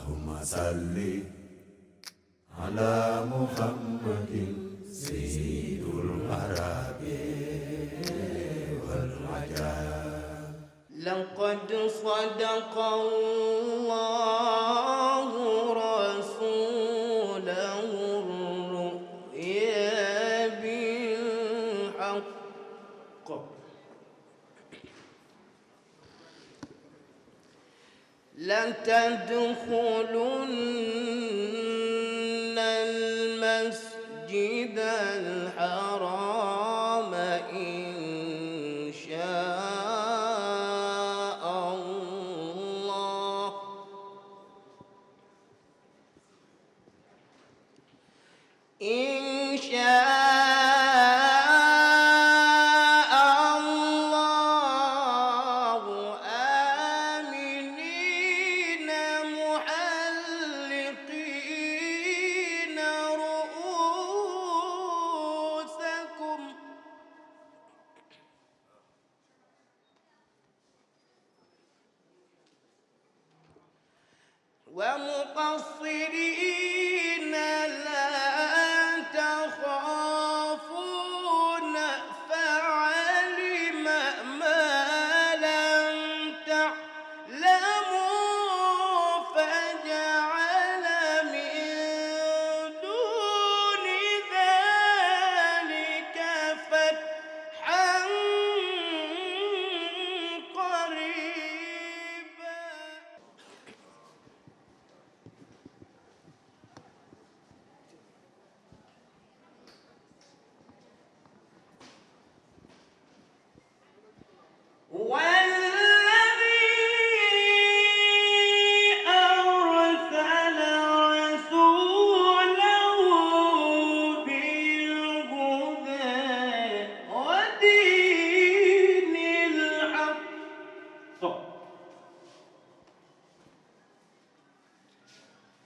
اللهم صل على محمد سيد العرب والعجاب. لقد صدق الله رسوله الرؤيا بالحق لتدخلن المسجد الحرام إن شاء الله إن شاء الله آمنين محلقين رؤوسكم ومقصرين لا تخافون فعلم ما لم تعلموا فجعل من دون ذلك فتحا قريبا. والذي أرسل رسوله بالهدى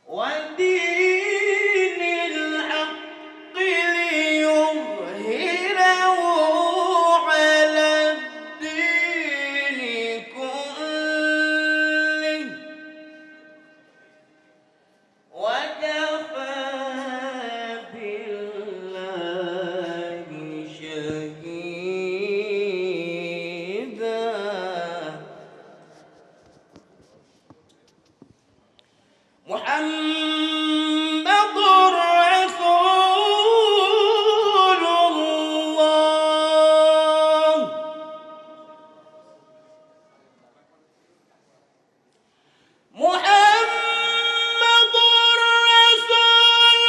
ودين الحق ليظهره على الدين كله وكفى بالله شهيدا. محمد رسول الله محمد رسول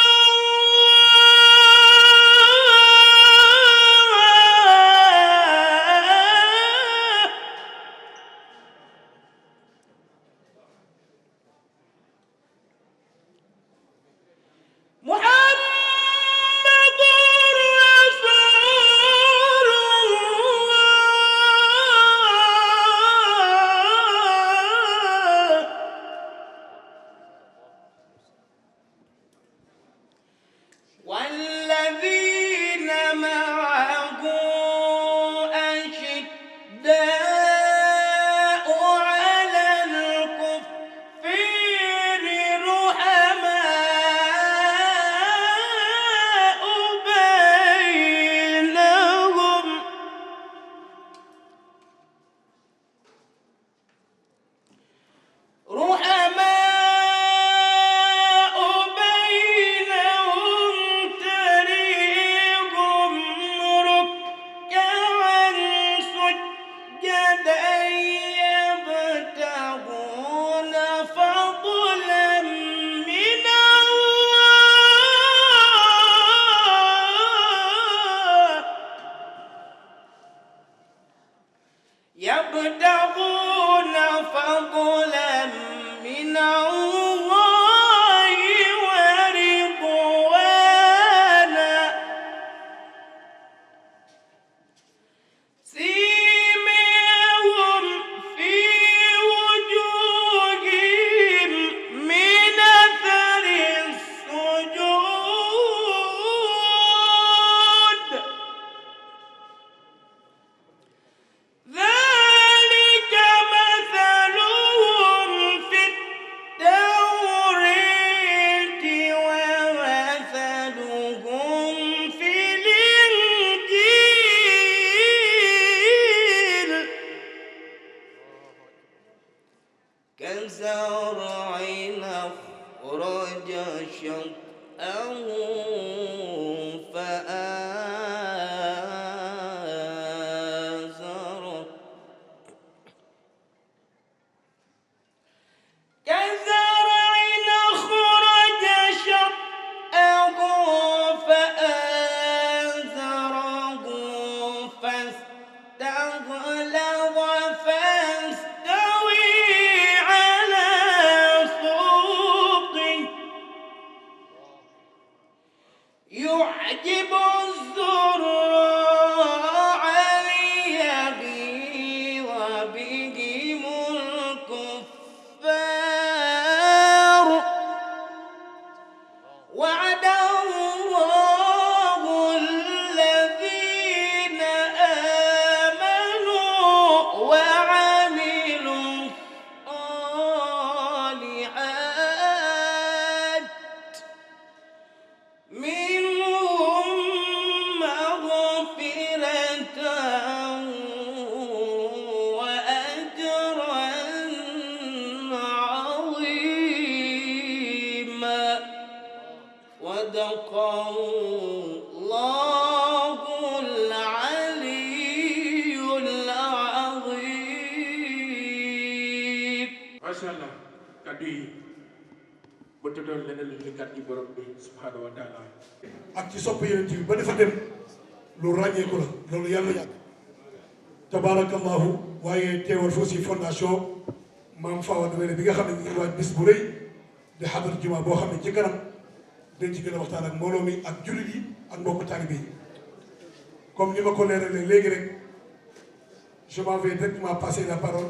الله. كزرع أخرج شطأه فآزره كزرع أخرج شطأه فآزره فاستغلظ فاستوي على سوقه يعجب الزراع ليغيظ بهم الكفار وعد الله الذين آمنوا وعملوا الصالحات منهم مغفرة وأجرا عظيما صدق الله العلي العظيم. macha allah kàddu yi ba tëddoon leneen lu kàddu yi borom bi subhanahu wa taala ak ci sopp yeneen bi ba dafa dem lu ràññeeku la loolu yàlla yàgg tabaarakallahu waaye teewal foofu si fondation maam Fawa Dwele bi nga xam ne ñu ngi waaj bis bu rëy di xadar juma boo xam ne ci kanam dañ ci gën a waxtaan ak mbooloo mi ak jullit yi ak mbokku taalibe yi comme ni ma ko leeralee léegi rek je m'en vais directement passer la parole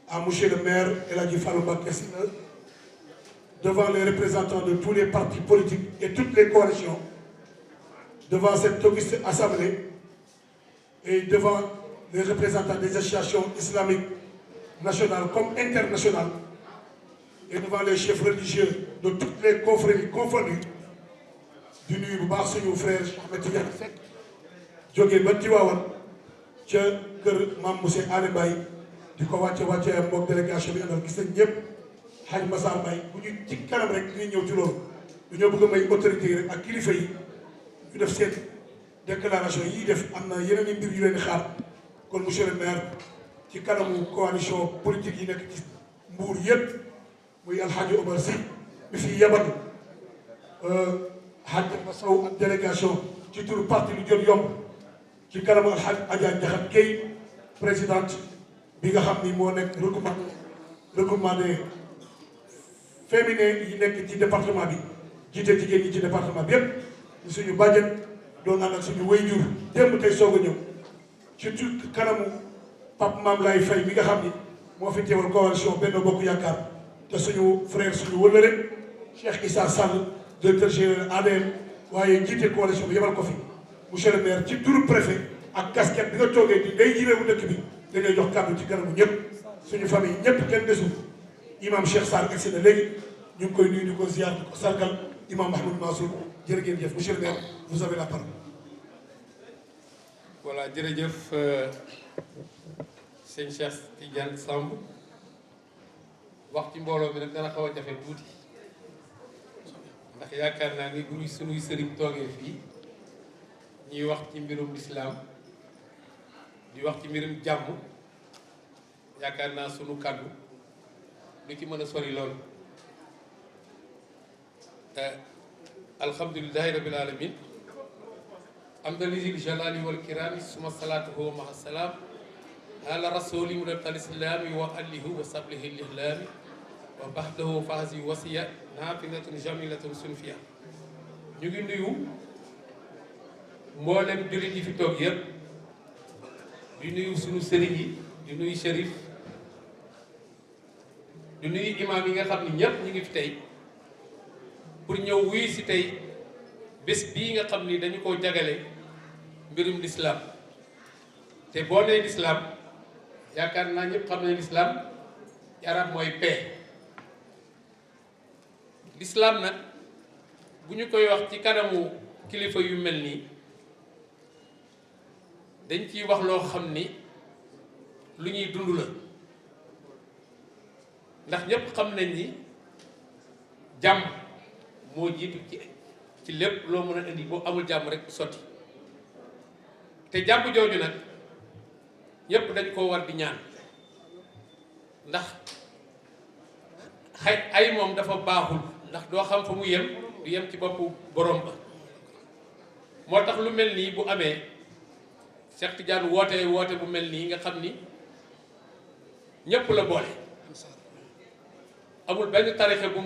à monsieur le maire El Hadji Fallou Mbacké Sylla devant les représentants de tous les partis politiques et toutes les coalitions, devant cette auguste assemblée et devant les représentants des associations islamiques nationales comme internationales et devant les chefs religieux de toutes les confréries confondues di nuyu bu baax suñu frère Ahmed Tidiane Seck jógee ba Tiwaawan ca kër Mame Moussé Aly Mbaye di ko wàcce mbokk délégation bi àndal gis nañ ñëpp Hadj Massar Mbaye bu ñu ci kanam rek ñu ñëw ci loolu dañoo bëgg a may autorité yi rek ak kilifa yi ñu def seen déclaration yi def am na yeneen i mbir yu leen di xaar kon monsieur le maire ci kanamu coalition politique yi nekk ci Mbour yëpp muy Alhaji Omar Sy mi fi yebal Hadj Massaw ak délégation ci turu parti lu jot yomb ci kanamu Alhaji Adja Ndiakhate Gueye présidente bi nga xam ni moo nekk regroupement des féminin yi nekk ci département bi jiite jigéen ñi ci département bi yépp suñu bàjjen doon ànd ak suñu wayjur démb tey soog a ñëw ci tout kanamu Pape Mame Lay Faye mi nga xam ni moo fi teewal coalition Benno Bokk Yaakaar te suñu frère suñu wëllëre Cheikh Issa Sall directeur général ADM waaye jiite coalition bi yebal ko fi monsieur le maire ci turu préfet ak casquette bi nga toogee di ndey ji réewu dëkk bi dañuy jox kàddu ci kanamu ñëpp suñu famille ñëpp kenn desul imam Cheikh Sarr egsi na léegi ñu ngi koy nuyu di ko ziar di ko sargal imam Mahmoud Mansour jërë ngeen jëf monsieur le maire vous avez la parole. voilà jërëjëf sëñ Cheikh Tidiane Samb wax ci mbooloo mi nag dana xaw a jafe tuuti ndax yaakaar naa ni bu suñuy sëriñ toogee fii ñuy wax ci mbirum lislaam di wax ci mbirum jàmm yaakaar naa sunu kàddu lu ci mën a sori loolu alhamdulillahi rabbil alamin am na lisil jalali wal kirami suma salatuhu ma salaam ala rasuli mudal islami wa alihi wa sablihi lihlami wa baxdahu fahsi wasiya nafilatun jamilatun sunfiya ñu ngi nuyu mboolem jullit yi fi toog yëpp di nuyu sunu sëriñ yi di nuyu shérif di nuyu imaam yi nga xam ni ñëpp ñu ngi fi tey pour ñëw wuyu si tey bés bii nga xam ni dañu koo jagale mbirum lislaam te boo nee lislaam yaakaar naa ñëpp xam ne lislaam ci arab mooy paix lislaam nag bu ñu koy wax ci kanamu kilifa yu mel nii dañ ciy wax loo xam ni lu ñuy dund la ndax ñépp xam nañ ni jàmm moo jiitu ci lépp loo mën a indi boo amul jàmm rek sotti te jàmm jooju nag ñépp dañ koo war di ñaan ndax ay moom dafa baaxul ndax doo xam fa mu yem du yem ci boppu borom ba moo tax lu mel nii bu amee Cheikh Tidiane woote bu mel nii nga xam ni ñépp la boole amul benn tarixe bu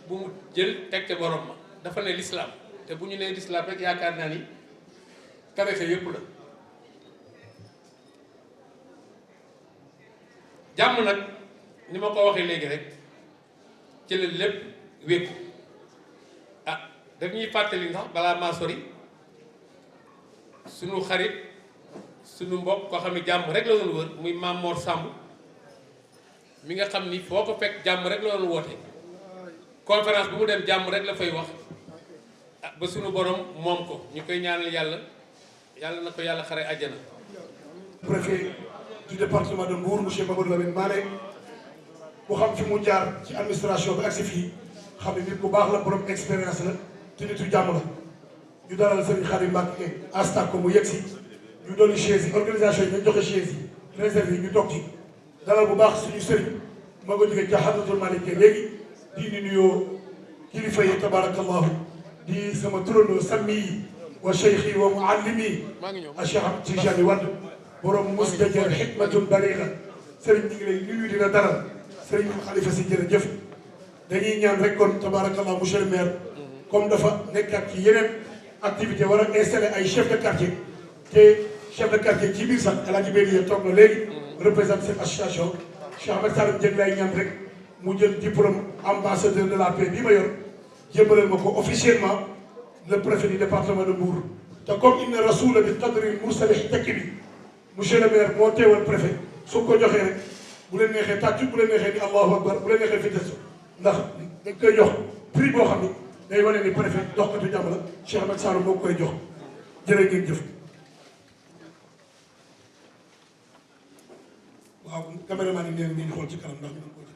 mu jël teg ca borom ma dafa ne l'islam te bu ñu nee l'islam rek yaakaar naa ni tarixe yépp la jàmm nag ni ma ko waxee léegi rek ci la lépp wékku daf ñuy fàttali ndax balaa maa sori sunu xarit sunu mbokk koo xam ne jàmm rek la doon wër muy Maam Mor Samb mi nga xam ni foo ko fekk jàmm rek la doon woote conférence bu mu dem jàmm rek la fay wax ba sunu borom moom ko ñu koy ñaanal yàlla na ko yàlla xare àjjana. Préfet du département de Mbour monsieur Mamadou Lamine Mané bu xam fi mu jaar ci administration bi ak si fii xam ne nit bu baax la borom expérience la te nitu jàmm la ñu dalal Serigne Khadim Mbacké asta ko mu yegg si ñu dolli chaise yi organisation yi ñu joxe chaise yi réserve yi ñu toog ci dalal bu baax suñu sëriñ ma ko jógee ca Hadratul Malick léegi di nuyoo kilifa yi tabarakallahu di sama turandoo sammi yi wa cheikhi wa muallimi a Cheikh Ahmed Tidiane Wade borom musdajar hikmatun baliga sëriñ ñi ngi lay nuyu dina dalal sëriñ Khalifa si jërëjëf dañuy ñaan rek kon tabarakallah monsieur le maire comme dafa nekkat ci yeneen activité war a installé ay chef de quartier te chef de quartier ci biir sax El Hadj Bédi toog na léegi représente cette association Cheikh Ahmed Salim Dieng lay ñaan rek mu jël diplôme ambassadeur de la paix bi ma yor jëmbaleel ma ko officiellement le préfet du département de Mbour te comme inna rasula bi qadri mursalih tekki bi monsieur le maire moo teewal préfet su ko joxee rek bu leen neexee tàccu bu leen neexee ni allahu akbar bu leen neexee fitesu ndax dañ koy jox prix boo xam ni day wane ni préfet doxkatu jàmm la Cheikh Ahmed Salim moo koy jox jërë ngeen jëf. waaw caméraman yi neen ñu xool ci kanam ndax ñu ko ci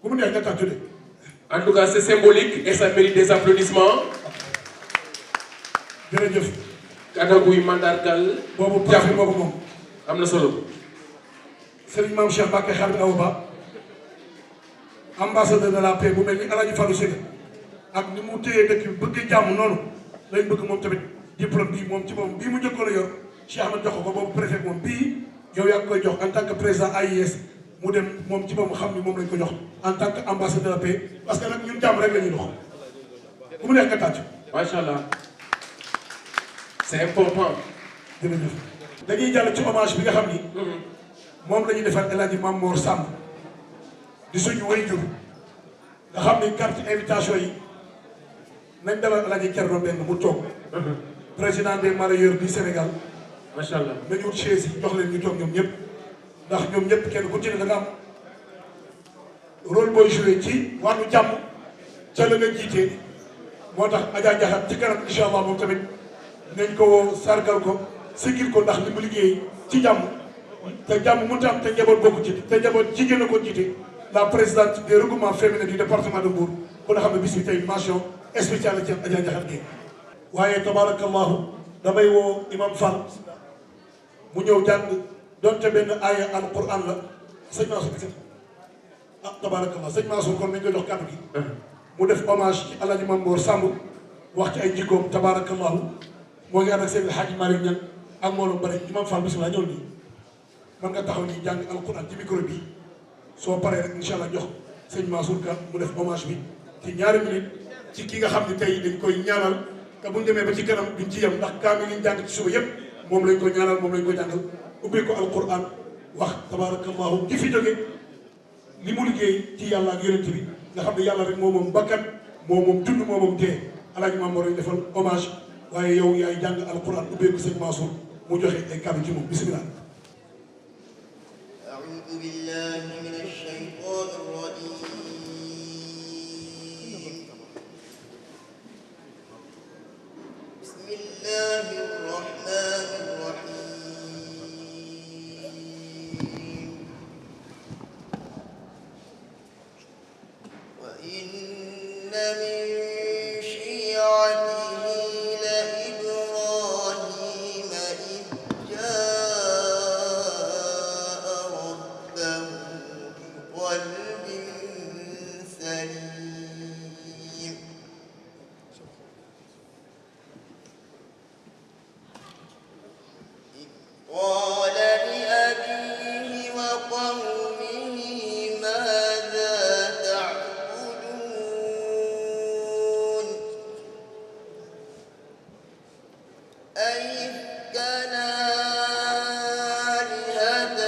ku mu neex nga tàccu de. En tout cas, c'est symbolique et ça mérite des applaudissements. jërëjëf. Kadaguy mandargal. boobu préfet moo ko moom. am na solo. Serigne Mame Cheikh Mbacké Khalid Awa Ba ambassadeur de la paix bu mel ni El Hadj Fallou Sega ak ni mu téye dëkk bi bëgg jàmm noonu lañ bëgg moom tamit diplôme bii moom ci moom bii mu njëkkoon a yor Cheikh Ahmed jox ko boobu préfet moom bii yow yaa ngi koy jox en tant que président AIS mu dem moom ci moom xam ni moom lañ ko jox en tant que ambassadeur de la paix parce que nag ñun jàmm rek la ñuy dox ku mu neex nga tàcc. macha allah c'est important. jërëjëf dañuy jàll ci hommage bi nga xam ni. moom la ñuy defal El Hadj Mame Mor Samb di suñu waajur nga xam ni carte invitation yi nañ dalal El Hadj Thierno Mbengue mu toog. président des mareyeurs du Sénégal. macha allah nañu wut chaise yi jox leen ñu toog ñoom ñëpp ndax ñoom ñëpp kenn ku ci ne da nga am rôle booy joué ci wàllu jàmm ca la nga jiite moo tax Adja Diakhat ci kanam incha allah moom tamit nañ ko woo sargal ko sigil ko ndax li mu liggéey ci jàmm. te jàmm mënut a am te njaboot bokku ci te njaboot jigéen a ko jiite la présidente des regroupements féminins du département de Mbour kon xam ne bis bi tey mention spéciale ci Adja Diakhat Gueye waaye tabarakallahu damay woo imam Fall mu ñëw jàng donte benn aaya alquran la sëñ Mansour tabarakallah sëñ Mansour kon nañ ko jox kàddu gi mu def hommage ci El Hadj Mame Mor Samb wax ci ay jikkoom tabarakallahu moo ngi ànd ak seen Hadj Malick Niang ak mbooloo bari imam Fall bisimilah ñëw nii man nga taxaw ni jàng alquran ci micro bi soo paree rek incha allah jox sëñ Mansour Ka mu def hommage bi ci ñaari minute ci ki nga xam ne tey dañ koy ñaanal te buñ demee ba ci kanam duñ ci yem ndax kaamil yi ñu jàng ci suba yëpp moom lañ ko ñaanal moom lañ ko jàngal ubbi ko alquran wax tabarakallahu ki fi jóge li mu liggéey ci yàlla ak yonent bi nga xam ne yàlla rek moo moom bakkan moo moom dund moo moom dee El Hadj Mame Mor lañ defal hommage waaye yow yaay jàng alquran ubbee ko sëñ Mansour mu joxe ay kàddu ci moom bisimilah. أعوذ بالله من الشيطان الرجيم بسم الله الرحمن الرحيم من شيعته لإبراهيم إذ جاء ربه بقلب سليم إذ قال لأبيه وقومه ماذا تعبدون أئفكا آلهة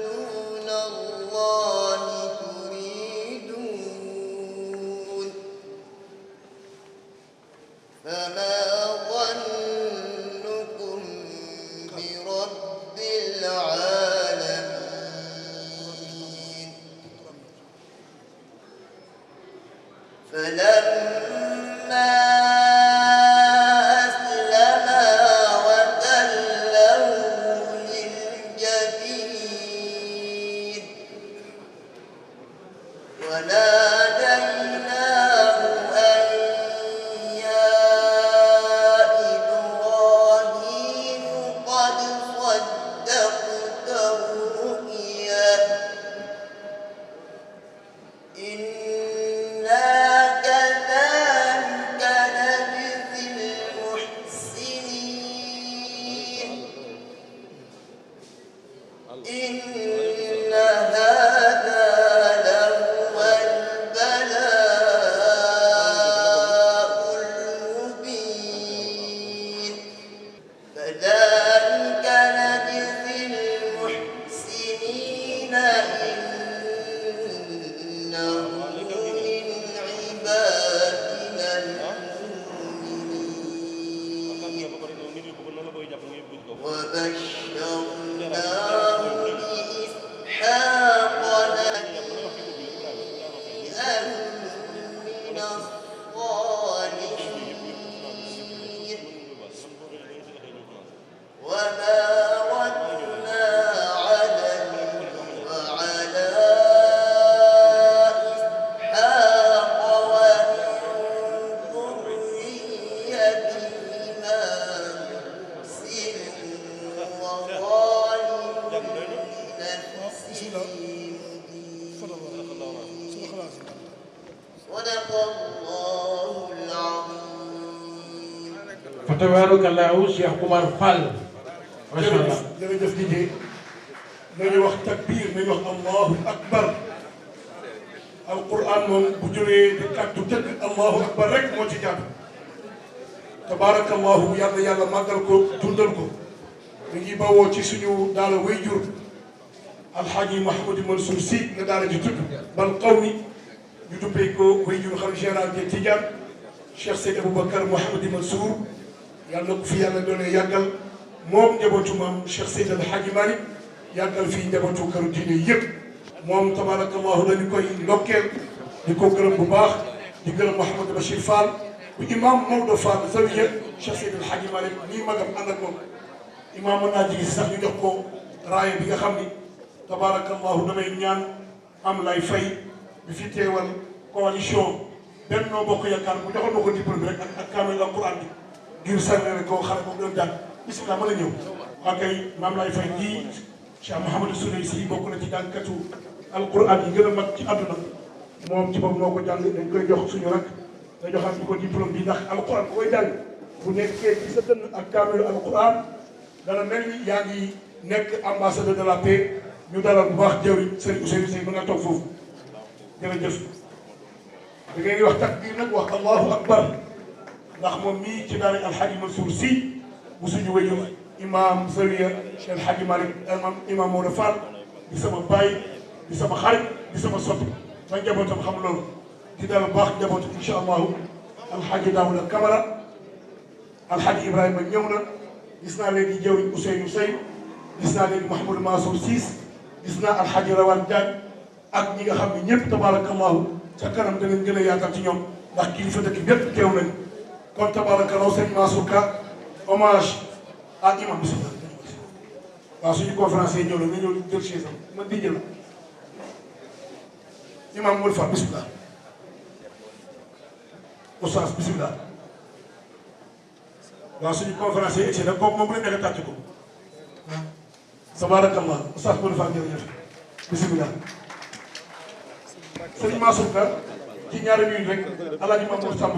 دون الله تريدون فما ظنكم برب العالمين فلما أسلما وتله للجبين وناديناه أن يا إبراهيم قد صدقت الرؤيا إنا كذلك نجزي المحسنين إن هذا لهو البلاء المبين كذلك نجزي المحسنين إنه من عبادنا المؤمنين وبشرناه بإسحاق نبيا من الصالحين وباركنا عليه وعلى إسحاق ومن ذريتهما محسن وظالم لنفسه صدق الله العظيم fa tabarakallahu Cheikh Oumar Fall macha allah. jërëjëf Didier nañu wax takbir nañu wax allahu akbar alquran moom bu jëlee di kàddu tëgg allahu akbar rek moo ci jàpp tabarakallahu yàlla yàlla màggal ko dundal ko mi ngi bawoo ci suñu daala wayjur alxaaji Mouhamadou Mansour Sy nga daala ji tudd bal qawmi ñu duppee ko wayjur xam général de Tidiane Cheikh Seyd Aboubacar Mouhamadou Mansour yàlla ko fi yàlla doole yàggal moom njabootu maam Cheikh Seyd El Hadji Malick yàggal fii njabootu këru diine yëpp moom tabarakallahu dañu koy ndokkeel di ko gërëm bu baax di gërëm Mouhamadou Bachir Fall bu imam Maodo Fall zawiya Cheikh Seyd El Hadji Malick nii magam ànd ak moom imam mën naa jigi si sax ñu jox ko raaya bi nga xam ni tabarakallahu damay ñaan am lay fay bi fi teewal coalition Benno Bokk Yaakaar bu joxoon ma ko diplôme bi rek ak kaamil alquran bi ngir sànni ko xale boobu doon jàng bisimilah mën a ñëw. waa kay maam lay fay ji Cheikh Mouhamadou Souley si bokk na ci jàngkatu alquran yi gën a mag ci àdduna moom ci boobu moo ko jàng dañ koy jox suñu rak nga joxaat ñu ko diplôme bi ndax alquran bu koy jàng bu nekkee ci sa dënn ak kaamilu alquran dana mel ni yaa ngi nekk ambassadeur de la paix ñu dalal bu baax jëwriñ Serigne Ousseynou Seye mën nga toog foofu jërëjëf. da ngay wax takbir nag wax allahu akbar ndax moom mii ci daara alxaaji Mansour Sy bu suñu wéyum imam zawiya Cheikh Alxaaji Malick imam Maodo Fall di sama baay di sama xarit di sama soppi ba njabootam xam loolu di dal baax njabootu incha allahu alxaaji Daouda Camara alxaaji Ibrahima ñëw na gis naa léegi jëwriñ Ousseynou Seye gis naa léegi Mouhamadou Mansour Ciss gis naa alxaaji Rawane Diagne ak ñi nga xam ne ñëpp tabarakallahu ca kanam danañ gën a yaatal ci ñoom ndax kilifa dëkk bépp teew nañ kon tabarakallahu sëñ Mansour Ka hommage à imam bisimilah waaw suñu conférencier ñëw la nga ñëw jël chaise am ma dijjë la imam Moul Fall bisimilah oustaz bisimilah waaw suñu conférencier egsi nag kooku moom bu leen neexee tàcc ko tabarakallah oustaz Modou Fall jërëjëf bisimilah sëñ Mansour Ka ci ñaari minute rek alaaji Mamour Samb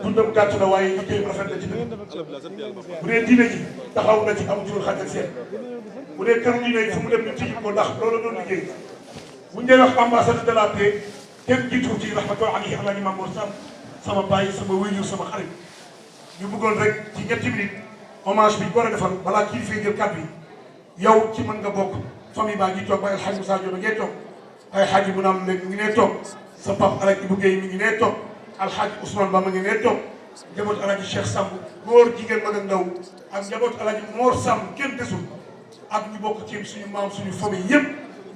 dundam gàtt na waaye liggéey rafet la ci dëkk bu dee diine ji taxaw na ci am ci xaj ak seet bu dee këru diine yi fu mu dem ñu tijji ko ndax loolu doon liggéey bu ñu dee wax ambassadeur de la paix kenn jiitu ci rahmatullahi alayhi alaaji Mamour Samb sama bàyyi sama wéyjur sama xarit ñu bëggoon rek ci ñetti minute hommage bi war a defal balaa kii fay jël kàddu yi yow ci mën nga bokk famille baa ngi toog ba El Hadj Moussa Diop ngay toog ay xaaji bu naam léegi mi ngi nee toog sa pap Alaaji Ibou Guèye mi ngi nee toog alxaaji Ousmane Ba ma ngi nee toog njabootu Alaaji Cheikh Samb góor jigéen mag ak ndaw ak njabootu Alaaji Mor Samb kenn desul ak ñu bokk ci suñu maam suñu famille yëpp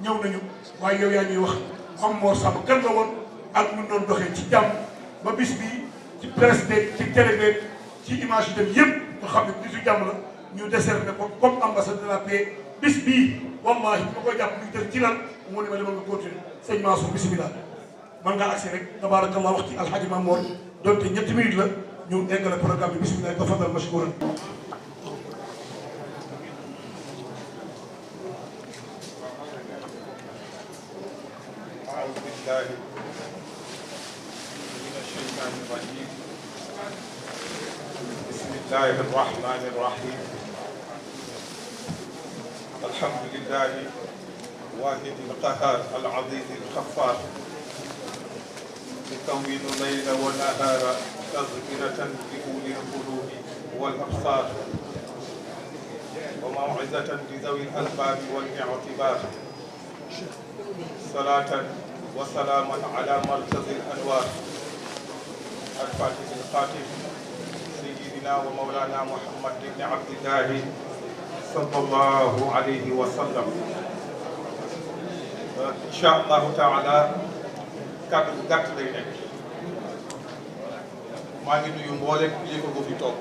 ñëw nañu waaye yow yaa ñuy wax am Mor Samb kan la woon ak ñu doon doxee ci jàmm ba bis bi ci presse beeg ci télé beeg ci image yi dem yëpp nga xam ne bisu jàmm la ñu décerné ko comme ambassadeur de la paix bis bii wallahi bu ma koy jàpp ñu def ci lan moo ne ma demal nga continuer sëñ Mansour bisimilah man ngaa agsi rek tabarakallah wax ci alxaaji Mamour donte ñetti minutes la ñu eggale programme bi bisimilah tafadal mashkuran أعوذ بالله من الشيطان الرجيم بسم الله الرحمن الرحيم الحمد لله واحد القهار العزيز الغفار يكون الليل والنهار تذكرة لأولي القلوب والأبصار وموعظة لذوي الألباب والاعتبار صلاة وسلاما على مركز الأنوار الفاتح الخاتم سيدنا ومولانا محمد بن عبد الله صلى الله عليه وسلم إن شاء الله تعالى kàddu bu gàtt lay nekk maa ngi nuyu mboolem kilifa bu fi toog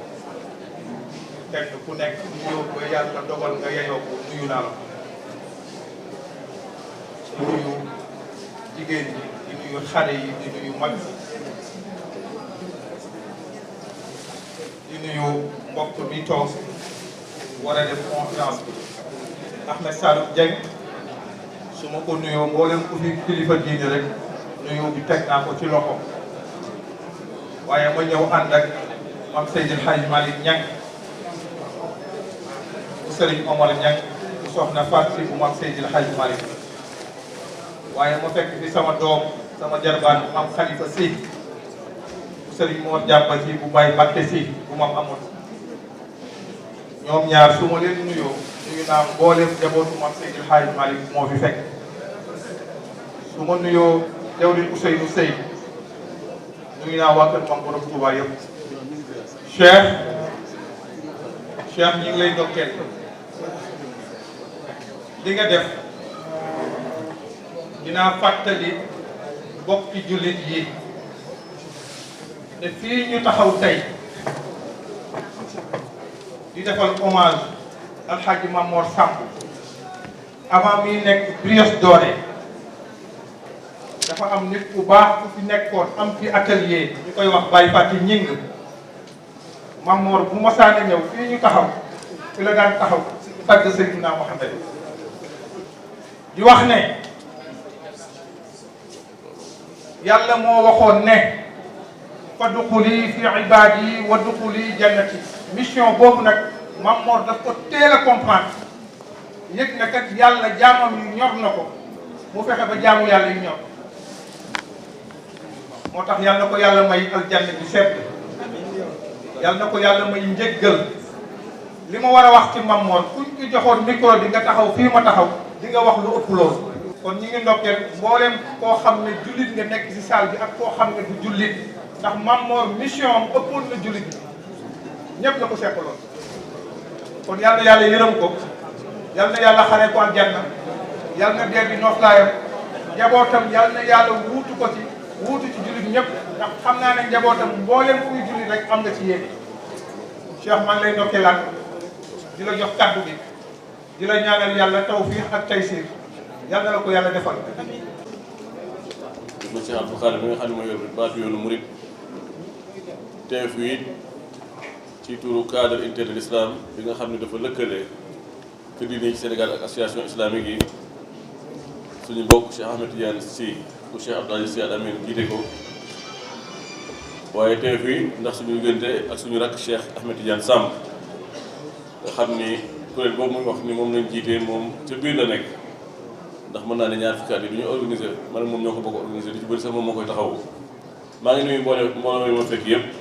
kenn ku nekk nuyoo ba yàlla dogal nga yeyoo ko nuyu naa la di nuyu jigéen ñi di nuyu xale yi di nuyu mag di nuyu mbokk mi toog war a def conférence bi Ahmed Saloum Dieng su ma ko nuyoo mboolem ku fi kilifa diine rek nuyu bi teg naa ko ci loxo waaye ma ñëw ànd ak mam Seydil Hadj Malick Niang bu Serigne Omar Niang bu soxna Fatou bu mam Seydil Hadj Malick waaye ma fekk fi sama doom sama jarbaan mam Khalifa Sy bu Serigne Mor Jàmba Sy bu Baye Bakke Sy bu mam amoon ñoom ñaar su ma leen nuyoo nuyu naa mboolem njabootu mam Seydil Hadj Malick moo fi fekk su ma nuyoo Dewlin Ousseynou Sey nuyu naa waa kër Mam Borom Touba yëpp Cheikh ñi ngi lay ndokkeel li nga def dinaa fàttali bokki jullit yi ne fii ñu taxaw tey di defal hommage Alxaaji Mamour Samb avant muy nekk Brioche Dorée dafa am nit ku baax ku fi nekkoon am fi atelier ñu koy wax Baye Fati Ñing Mamour bu masaane ñëw fii ñu taxaw fi la daan taxaw tagg Seydina Muhammad di wax ne yàlla moo waxoon ne fa duxuli fi ibaadi wa duxuli jannati mission boobu nag Mamour daf ko teel a comprendre yëg na kat yàlla jaamam yu ñor na ko mu fexe ba jaamu yàlla yu ñor moo tax yal na ko yàlla may aljanna bi sedd yal na ko yàlla may njëggal li ma war a wax ci Mamour kuñ ko joxoon micro bi nga taxaw fii ma taxaw di nga wax lu ëpp loolu kon ñi ngi ndokkeel mboolem koo xam ne jullit nga nekk ci salle bi ak koo xam ne du jullit ndax Mamour mission am ëppoon na jullit bi ñëpp la ko seqaloon kon yal na yàlla yërëm ko yal na yàlla xaree ko aljanna yal na dee bi noflaayam njabootam yal na yàlla wuutu ko ci wuutu ci jullit ñëpp ndax xam naa ne njabootam mboolem kuy jullit rek am nga ci yéen Cheikh maa ngi lay ndokkeelaat di la jox kaddu bi di la ñaanal yàlla tawfiq ak taysir yal na la ko yàlla defal. monsieur Abdou Khadre mi nga xam ne mooy yor baatu yoonu murit teew fii ci turu cadre unité de l'islam bi nga xam ne dafa lëkkale kër diine yi ci Sénégal ak association islamique yi suñu mbokk Cheikh Ahmed Tidiane Sy bu Cheikh Abdou Aziz Sy Al Amine jiite ko waaye teew fii ndax suñu diggante ak suñu rakk Cheikh Ahmed Tidiane Samb nga xam ni kuréel boobu muy wax ni moom lañ jiitee moom ca biir la nekk ndax mën naa ne ñaar fukki at yi du ñu organisé man moom ñoo ko bokk organisé di ci bëri sax moom moo koy taxawu maa ngi nuyu mbooloo yi ma fekk yëpp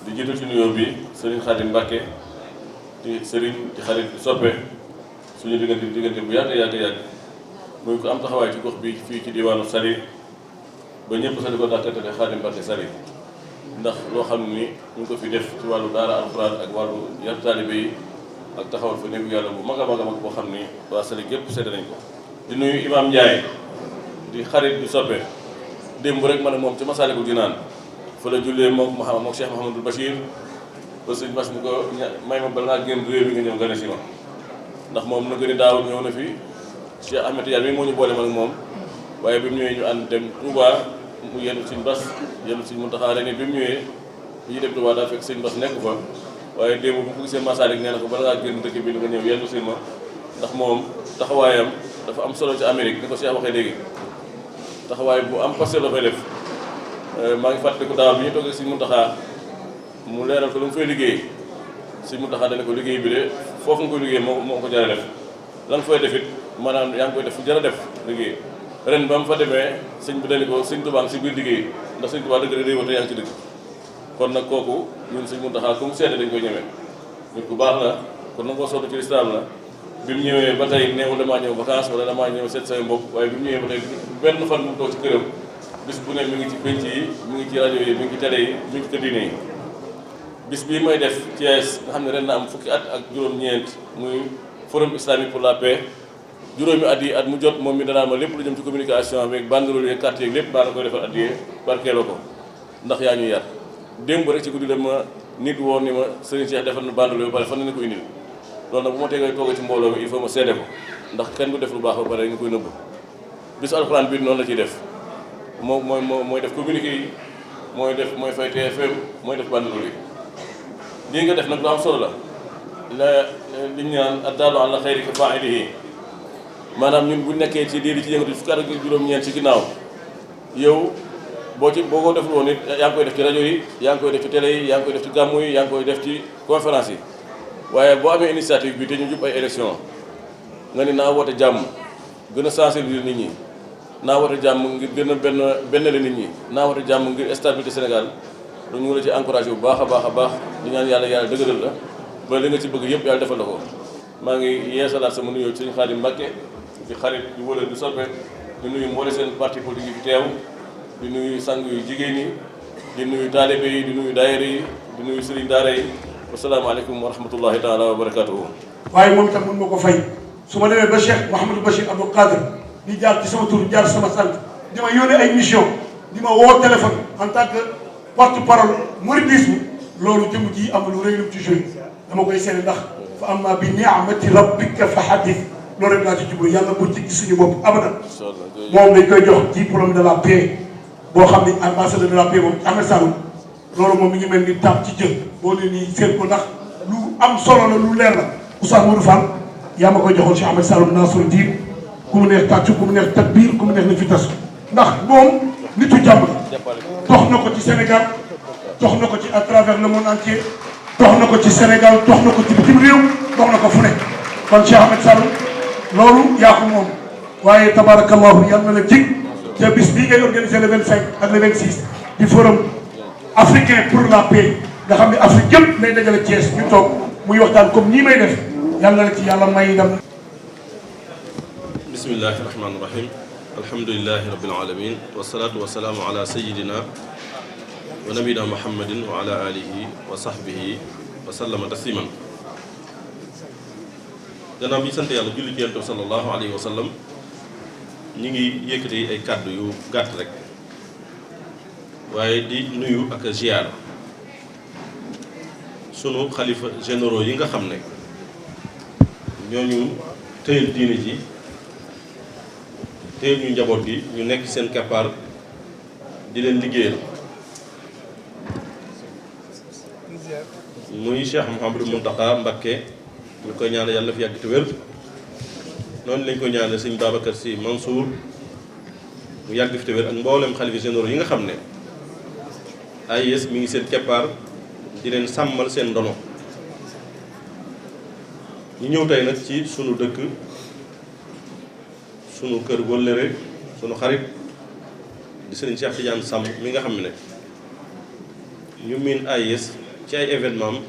di jiital ci nuyoo bi Serigne Khadim Mbacké di Serigne di xarit di soppe suñu diggante bu yàgg muy ko am taxawaay ci gox bi fii ci diwaanu Saly ba ñëpp sax di ko dàkkatale Khadim Mbacké Saly ndax loo xam ni ñu ngi ko fi def ci wàllu daara alxuraan ak wàllu yar taalibe yi ak taxawal fa néegu yàlla bu mag a mag boo xam ni waa Saly gépp seede nañ ko. di nuyu Imam Ndiaye di xarit di soppe démb rek ma ne moom ci Masaalikul Jinaan fa la jullee moom Cheikh Mouhamadul Bachir ba sëñ Bass ni ko may ma bala ngaa génn réew mi nga ñëw gane si ma ndax moom na gën a daaw ñëw na fi Cheikh Ahmed Tidiane mi moo ñu boole man ak moom waaye bi mu ñëwee ñu ànd dem Touba mu yenn sëñ Bass yenn sëñ Muntaxa rek ni bi mu ñëwee bi ñu dem Touba daa fekk sëñ Bass nekk fa waaye démb bu ko gisee Masalik nee na ko bala ngaa génn dëkk bi nga ñëw yenn si ma ndax moom taxawaayam dafa am solo ci Amérique ni ko Cheikh waxee léegi taxawaay bu am passé la fay def maa ngi fàttaliku daaw bi ñu toogee sëñ Muntaxa mu leeral ko lu mu fay liggéey sëñ Muntaxa dana ko liggéey bi de foofu nga koy liggéey moo ko jar a def la nga fay def it maanaam yaa ngi koy def fu jar a def liggéey ren ba mu fa demee sëñ bi dañu ko sëñ Tuubaa ngi si biir liggéey ndax sëñ Tuubaa dëgg la réew te yaa ngi ci dëgg kon nag kooku ñun sëñ Muntaxa ku mu seede dañ koy ñemee nit ku baax la kon na koo sonn ci lislaam la bi mu ñëwee ba tey neewul damaa ñëw vacances wala damaa ñëw seet say mbokk waaye bi mu ñëwee ba tey benn fan mu toog ci këram bis bu ne mi ngi ci penc yi mi ngi ci rajo yi mi ngi ci télé yi mi ngi ci kër diine yi bis bii may def Thiès nga xam ne ren na am fukki at ak juróom-ñeent muy forum islamique pour la paix juróomi at yi at mu jot moom mi danaa ma lépp lu jëm ci communication avec banderole yeeg carte yeeg lépp baa na koy defal at yee barkeeloo ko ndax yaa ñu yar démb rek ci guddi la ma nit woon ni ma Serigne Cheikh defal na banderole ba pare fan na ko indil loolu nag bu ma tegee toog ci mbooloo mi il faut ma seede ko ndax kenn du def lu baax ba pare nga koy nëbb bisu alxuraan bi noonu la ciy def mooy def communiqué yi mooy fay TFM mooy def banderole yi lii nga def nag lu am solo la li ñu naan addaalu ala xayri ka faa'ilihi maanaam ñun bu nekkee ci lii di ci yëngatu fukki at ak juróom-ñeent ci ginnaaw yow boo ko deful woon it yaa ngi koy def ci rajo yi yaa ngi koy def ci télé yi yaa ngi koy def ci gàmmu yi yaa ngi koy def ci conférence yi waaye boo amee initiative bi te ñu jub ay élection nga ni naa woote jàmm gën a sensibiliser nit ñi naa woote jàmm ngir gën a benn la nit ñi naa woote jàmm ngir stabilité Sénégal ñu ngi la ci encouragé bu baax a baax di ñaan yàlla dëgëral la ba li nga ci bëgg yëpp yàlla defal la ko maa ngi yeesalaat sama nuyoo ci Sëñ Khadim Mbacké di xarit di wëla di soppe di nuyu mboole seen parti politique yi fi teew di nuyu sang yu jigéen ñi di nuyu taalibe yi di nuyu daayira yi di nuyu sëriñ daara yi wasalaamaaleykum wa rahmatullahi taala wa barakatuhu waaye moom itam mën ma ko fay su ma demee ba Cheikh Mouhamadou Bachir Abdou Qadir di jaar ci sama tur jaar sama sant di ma yónnee ay mission di ma woo téléphone en tant que porte-parole mouridisme loolu jëm ji am lu rëy lu ci joué dama koy seede ndax fa amma bi ni'mati rabbika fa hadith loolu rek laa ci jublu yàlla bu ci gis suñu bopp abadan moom dañ koy jox diplôme de la paix boo xam ni ambassadeur de la paix moom Ahmed Saloum loolu moom mi ngi mel ni tàpp ci jën boo nee nii seet ko ndax lu am solo la lu leer la Oustaz Modou Fall yaa ma koy joxoon ci Ahmed Saloum Nasrou diin ku mu neex tàccu ku mu neex takbiir ku mu neex na fi tasu ndax moom nitu jàmm la dox na ko ci Sénégal dox na ko ci à travers le monde entier dox na ko ci Sénégal dox na ko ci bitim réew dox na ko fu ne kon Cheikh Ahmed Saloum loolu yaa ko moom waaye tabarakallahu yàlla na la jig te bis bii ngay organisé le 25 ak le 26 di forum africain pour la paix nga xam ne Afrique yëpp lay dajale Thiès ñu toog muy waxtaan comme nii may def yàlla na ci yàlla may ndam. bismillahi rahmaani rahim alhamdulilahi rabbil alamin wasalaatu wasalaamu ala sayidina wa nabina muhammadin wa ala alihi wa sahbihi wa sallama tasliman gannaaw bi ñu sant yàlla julli ci Yonent bi sallallahu alayhi wa sallam ñi ngi yëkkati ay kàddu yu gàtt rek waaye di nuyu ak ziar sunu xalifa généraux yi nga xam ne ñooñu tëyal diine ji tëyal ñu njaboot gi ñu nekk seen keppaar di leen liggéeyal muy Cheikh Mouhamadou Mountakha Mbacké ñu koy ñaanal yàlla na fi yàgg te wér noonu lañ koy ñaanal sëñ Babacar Sy Mansour mu yàgg fi te wér ak mboolem xalifa généraux yi nga xam ne AIS mi ngi seen keppaar di leen sàmmal seen ndono. ñu ñëw tey nag ci sunu dëkk sunu kër wëllëre sunu xarit di sëriñ Cheikh Tidiane Samb mi nga xam ne ñu miin AIS ci ay événement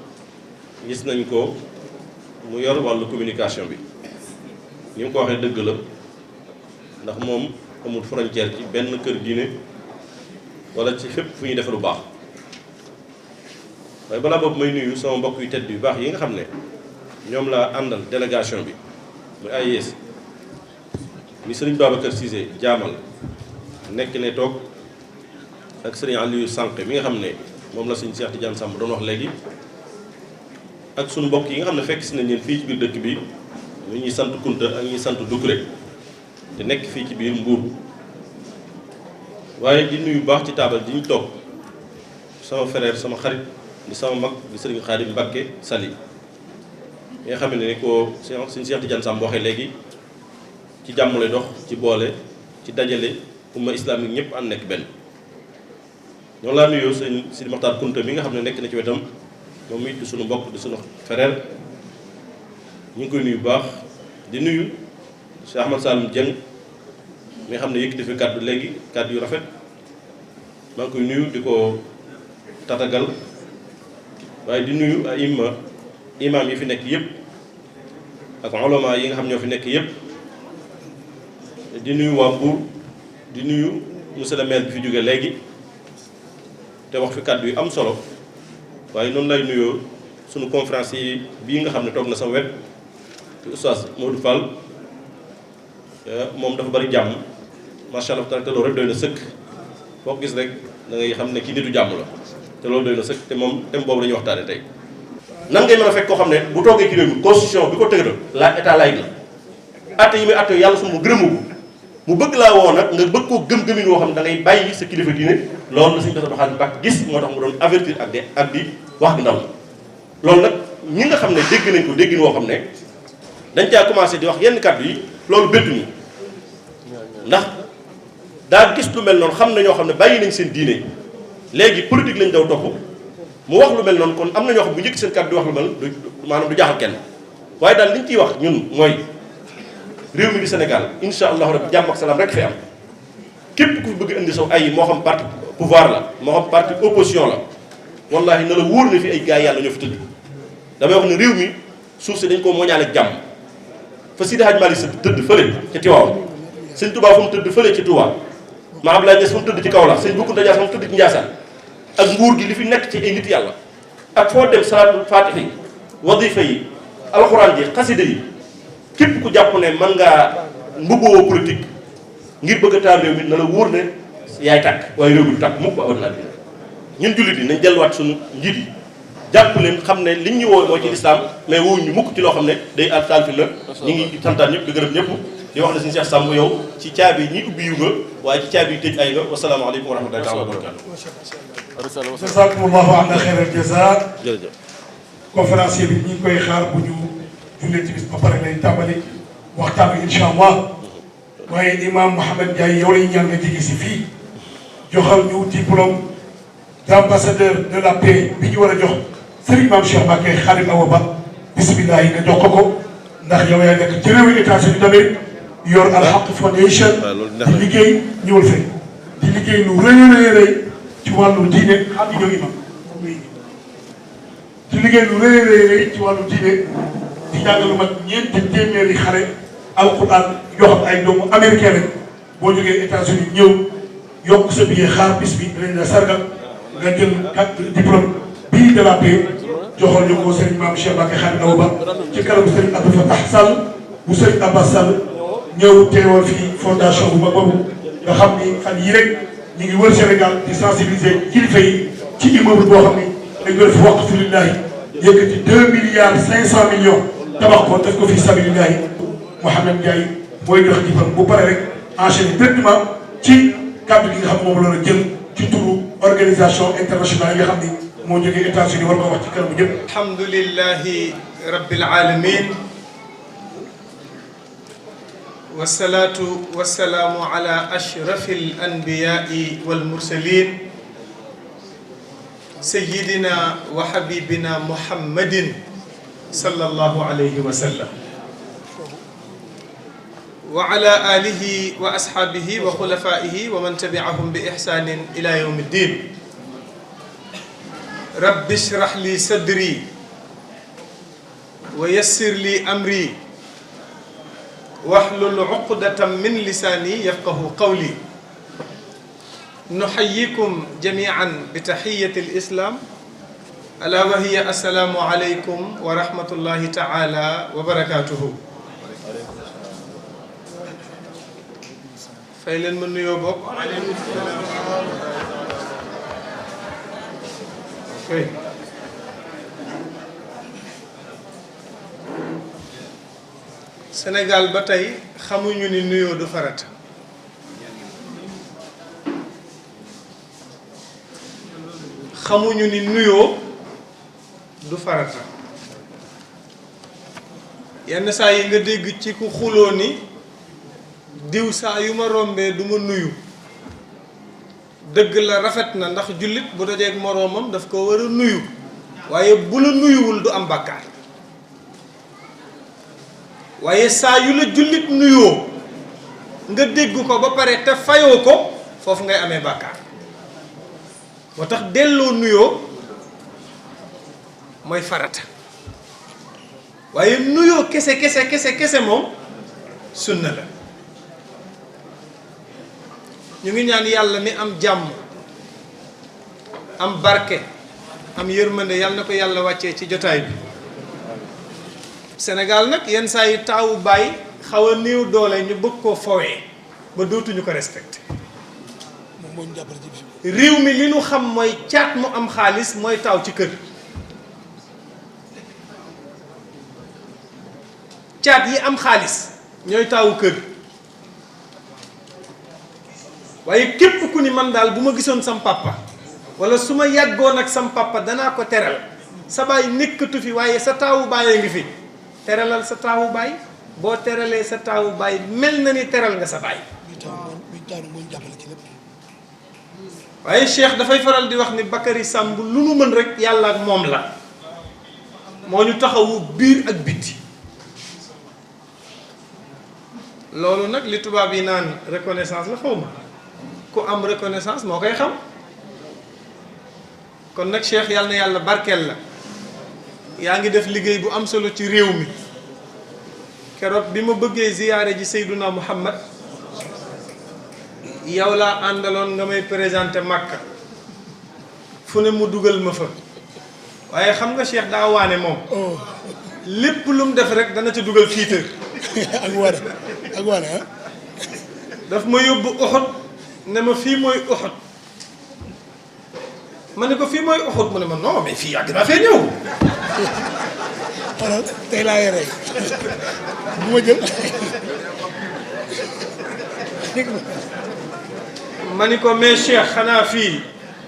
gis nañ ko mu yor wàllu communication bi ni mu ko waxee dëgg la ndax moom amul frontière ci benn kër diine wala ci fépp fu ñuy def lu baax waaye balaa boobu may nuyu sama mbokk yu tedd yu baax yi nga xam ne ñoom laa àndal délégation bi muy AIS mi sëriñ Babacar Cissé jaamal nekk ne toog ak sëriñ Aliou Sànq mi nga xam ne moom la sëriñ Cheikh Tidiane Samb doon wax léegi ak suñu mbokk yi nga xam ne fekk si nañ leen fii ci biir dëkk bi ñu ñuy sant Kunta ak ñuy sant Dukure te nekk fii ci biir Mbuur waaye di nuyu baax ci taabal ji ñu toog sama frère sama xarit di sama mag di sëriñ Khadim Mbacké Sali mi nga xam ne ni ko sëriñ Cheikh Tidiane Samb waxee léegi ci jàmm lay dox ci boole ci dajale umma islamique ñëpp ànd nekk benn ñoo laa nuyoo sëñ Sidi Maxtaar Kunta mi nga xam ne nekk na ci wetam moom it di suñu mbokk di suñu frère ñu ngi koy nuyu bu baax di nuyu Cheikh Ahmad Saloum Dieng mi nga xam ne yëkkati fi kàddu léegi kàddu yu rafet maa ngi koy nuyu di ko tatagal waaye di nuyu ay imam yi fi nekk yëpp ak ulama yi nga xam ñoo fi nekk yëpp di nuyu waa Mbour di nuyu monsieur le maire bi fi jóge léegi te wax fi kàddu yu am solo waaye noonu lay nuyoo sunu conférence yi bii nga xam ne toog na sama wet te oustaz Modou Fall moom dafa bari jàmm macha allah te loolu rek doy na sëkk foo gis rek da ngay xam ne kii nitu jàmm la te loolu doy na sëkk te moom thème boobu la ñuy waxtaane tey. nan ngay mën a fekk koo xam ne bu toogee ci réew mi constitution bi ko tëggal la état laïque la atte yi muy atte yàlla sunu gërëmu ko mu bëgg laa woo nag nga bëgg koo gëm-gëmin woo xam ne da ngay bàyyi sa kilifa diine loolu la suñu bés doxalin baax gis moo tax mu doon avertir ak di wax gi ndaw la loolu nag ñi nga xam ne dégg nañ ko déggin woo xam ne dañ caa commencé di wax yenn kàddu yi loolu bettuñu ndax daa gis lu mel noonu xam na ñoo xam ne bàyyi nañ seen diine léegi politique lañ daw topp mu wax lu mel noonu kon am na ñoo xam bu njëkk seen kàddu di wax lu mel maanaam du jaaxal kenn waaye daal liñ ciy wax ñun mooy réew mi di Sénégal insha allahu rabbi jàmm ak salaam rek fi am képp ku bëgg indi saw ay moo xam parti pouvoir la moo xam parti opposition la wallahi na la wóor na fi ay gars yàlla ñoo fi tëdd damay wax ne réew mi suuf si dañ koo mooñaale ak jàmm fa Sidi Hadj Malick Sy tëdd fële ca Tiwaawan sëñ Touba fu mu tëdd fële ci Touba Maam Abdoulaye Niass fu mu tëdd ci Kaolack sëñ Bou Kounta Ndiaye fu mu tëdd ci Ndiassane ak nguur gi li fi nekk ci ay nit yàlla ak foo dem salaatul fatiha yi wadifa yi alxuraan ji xasida yi képp ku jàpp ne mën ngaa mbubboo politique ngir bëgg a taal réew mi na la wóor ne yaay tàkk waaye réew mi du tàkk mukk ba ordinaire bi ñun jullit yi nañ delluwaat suñu njiit yi jàpp leen xam ne liñ ñu woo mooy ci lislaam mais wowuñ ñu mukk ci loo xam ne day al taal fi la ñu ngi santaan ñëpp di gërëm ñëpp di wax ne suñu Cheikh Samb yow ci caabi ñi ubbi yu nga waaye ci caabi yi tëj ay nga wasalaamaaleykum wa rahmatullahi taala wa barakatu jazakumullahu anna xayral jaza jërëjëf conférencier bi ñu ngi koy xaar bu ñu jullee ci bis ba pare lay tàmbali waxtaan bi incha allah waaye imam Mouhamed Ndiaye yow lañu ñaan nga jege si fii joxal ñu diplôme d'ambassadeur de la paix bi ñu war a jox Serigne Mame Cheikh Mbacké Khadim Awa Ba bisimilah yi nga jox ko ndax yow yaa nekk ci réewi États-Unis d'Amérique yor Al Haq Foundation di liggéey ñëwal fekk di liggéey lu rëy ci wàllu diine xam nga ñëw imam di liggéey lu rëy ci wàllu diine di jàng lu mat ñeenti téeméeri xare alquran yoo xam ay doomu américain rek boo jógee États-Unis ñëw yokk sa billet xaar bis bi dinañ la sargal nga jël diplôme bii de la paix joxal ñu ko Serigne Mame Cheikh Mbacké Khadim Awa Ba ci kanamu Serigne Abdou Fatah Sall bu Serigne Abbas Sall ñëw teewal fii fondation bu mag boobu nga xam ni fan yii rek ñu ngi wër Sénégal di sensibiliser kilifa yi ci immeuble boo xam ni dañ ko def waqfu lillahi yëkkati 2,5 milliards tabax ko def ko fii sabilillahi Mouhamed Ndiaye mooy jox jifam bu pare rek enchaîner directement ci kàddu gi nga xam moom la jël ci turu organisation internationale yi nga xam ni moo jógee États-Unis war ko wax ci kanamu ñëpp. alhamdulillahi rabbil alamin wasalaatu wasalaamu ala ashrafi alanbiyai walmursalin sayidina wa habibina muhammadin sallallahu alayhi wa sallam wa ala alihi wa ashaabihi wa xulafaihi wa man tabiahum bi ihsanin ila yawmi ddin rabbi shrah li sadri wa yassir li amri wahlul uqdatan min lisani yafqahu qawli nuhayyikum jami'an bi tahiyyati al-islam ala wa hiya assalamu alaykum wa rahmatullahi ta'ala wa barakatuhu. fay leen ma nuyoo bokk. Sénégal ba tey xamuñu ni nuyoo du farata xamuñu ni nuyoo du farata yenn saa yi nga dégg ci ku xuloo ni diw saa yu ma rombee du ma nuyu dëgg la rafet na ndax jullit bu dajeeg moroomam daf ko war a nuyu waaye bu la nuyuwul du am bàkkaar waaye saa yu la jullit nuyoo nga dégg ko ba pare te fayoo ko foofu ngay amee bàkkaar moo tax delloo nuyoo mooy farata waaye nuyoo kese moom sunna la. ñu ngi ñaan yàlla mi am jàmm am barke am yërmande yàlla na ko yàlla wàccee ci jotaay bi. Sénégal nag yenn saa yi taawu baay xaw a néew doole ñu bëgg koo fowee ba dootuñu ko respecté. réew mi li nu xam mooy caat mu am xaalis mooy taaw ci kër. caat yi am xaalis ñooy taawu kër. waaye képp ku ni man daal bu ma gisoon sam papa wala su ma yàggoon ak sam papa danaa ko teral sa baay nekkatu fi waaye sa taawu baay ngi fi teralal sa taawu baay boo teralee sa taawu baay mel na ni teral nga sa baay. waaye Cheikh dafay faral di wax ni Bakary Samb lu nu mën rek yàlla ak moom la moo ñu taxawu biir ak biti. loolu nag li tubaab yi naan reconnaissance la xaw ma ku am reconnaissance moo koy xam kon nag Cheikh yàlla na yàlla barkeel la yaa ngi def liggéey bu am solo ci réew mi keroog bi ma bëggee ziyaare ji Seyduna Muhammad yow laa àndaloon nga may présenté Makka fu ne mu dugal ma fa waaye xam nga Cheikh daa waane moom lépp lu mu def rek dana ca dugal tiitër ak waane ah daf ma yóbbu Uhud ne ma fii mooy Uhud ma ne ko fii mooy Uhud mu ne ma non mais fii yàgg naa fee ñëw. alors tey laa yore bu ma jël. ma ni ko mais Cheikh xanaa fii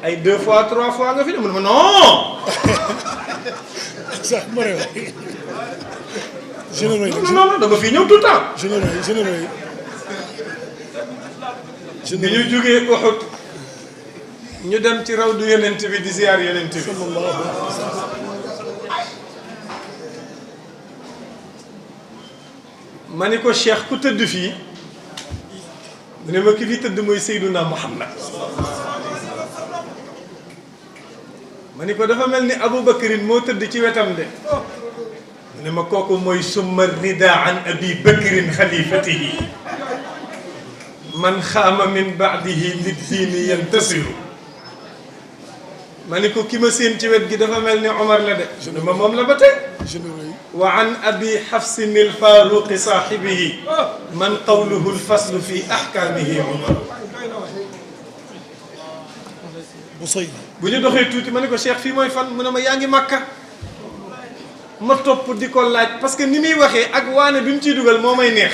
ay 2 fois 3 fois nga fi ne mu ne ma non. sax ma ne la. non dama fii ñëw tout le temps. généraux yi. bi ñu jógee Uhud ñu dem ci rawdu yonent bi di ziyaar yonent bi. ma ni ko Cheikh ku tëdd fii mu ne ma ki fi tëdd mooy Seyduna Muhammad ma ni ko dafa mel ni Aboubacarin moo tëdd ci wetam de mu ne ma kooku mooy summa rida an abi bakrin xalifatihi man xaama min baadihi liddiini yantasiru ma ni ko ki ma séen ci wet gi dafa mel ni Omar la de mu ne ma moom la ba tey wa an abi xafsin alfaaruqi saaxibihi man qawluhu alfaslu fi axkaamihi Omar bu ñu doxee tuuti ma ne ko Cheikh fii mooy fan mu ne ma yaa ngi Makka ma topp di ko laaj parce que ni muy waxee ak waane bi mu ciy dugal moo may neex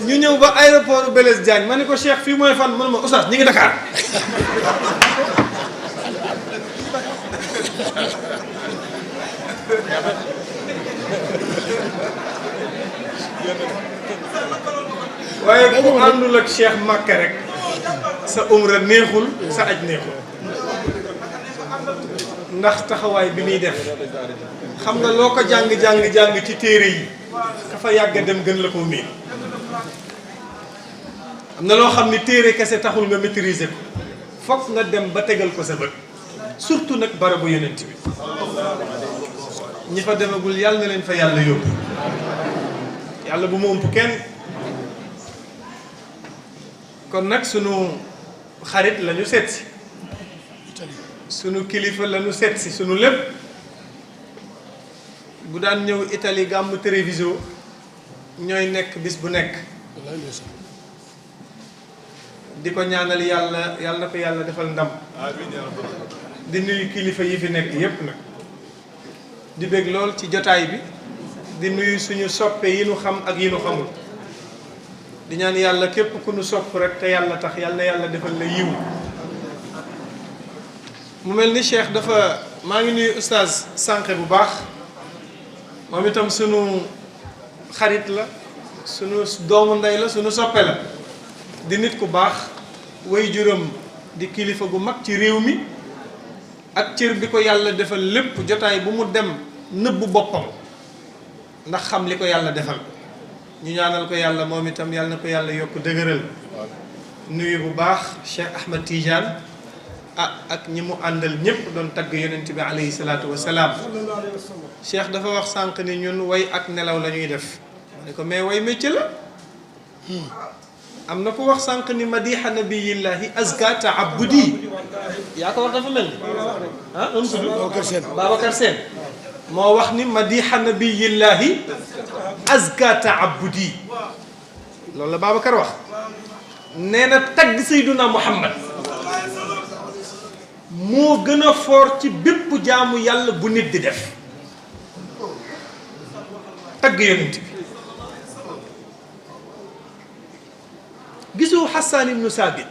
ñu ñëw ba aéroport Blaise Diagne ma ne ko Cheikh fii mooy fan mu ne ma Oustaz ñi ngi Dakar waaye ku àndul ak Cheikh Makka rek sa umra neexul sa aj neexul ndax taxawaay bi muy def xam nga loo ko jàng ci téere yi ka fa yàgg dem gën la koo miin am na loo xam ni téere kese taxul nga maîtriser ko fokk nga dem ba tegal ko sa bët surtout nag barabu yonent bi ñi fa demagul yàlla na leen fa yàlla yóbbu yàlla bu mu ëmp kenn. kon nag sunu xarit la ñu seet si sunu kilifa la ñu seet si sunu lépp bu daan ñëw Italie gàmmu télévision ñooy nekk bis bu nekk di ko ñaanal yàlla yàlla na ko yàlla defal ndam di nuyu kilifa yi fi nekk yépp nag di bég lool ci jotaay bi di nuyu suñu soppe yi nu xam ak yi nu xamul di ñaan yàlla képp ku nu sopp rek te yàlla tax yàlla na yàlla defal la yiw mu mel ni Cheikh dafa maa ngi nuyu oustaz Sànqe bu baax moom itam sunu xarit la sunu doomu ndey la sunu soppe la di nit ku baax way juróom di kilifa gu mag ci réew mi ak cër bi ko yàlla defal lépp jotaay bu mu dem nëbbu boppam ndax xam li ko yàlla defal ñu ñaanal ko yàlla moom itam yàlla na ko yàlla yokk dëgëral nuyu bu baax Cheikh Ahmed Tidiane ak ñi mu àndal ñëpp doon tagg yonent bi alayhi salaatu wa salaam Cheikh dafa wax sànq ni ñun way ak nelaw la ñuy def ma ne ko mais way métier la am na ko wax sànq ni madiha nabiyillahi azka taabudi yaa ko wax dafa mel ni am tudd Babacar Sène moo wax ni madiha nabiyillahi azka taabudi loolu la Babacar wax nee na tagg Seyduna Muhammad moo gën a foor ci bépp jaamu yàlla bu nit di def tagg yonent bi gisoo Hassan ibnu Saabit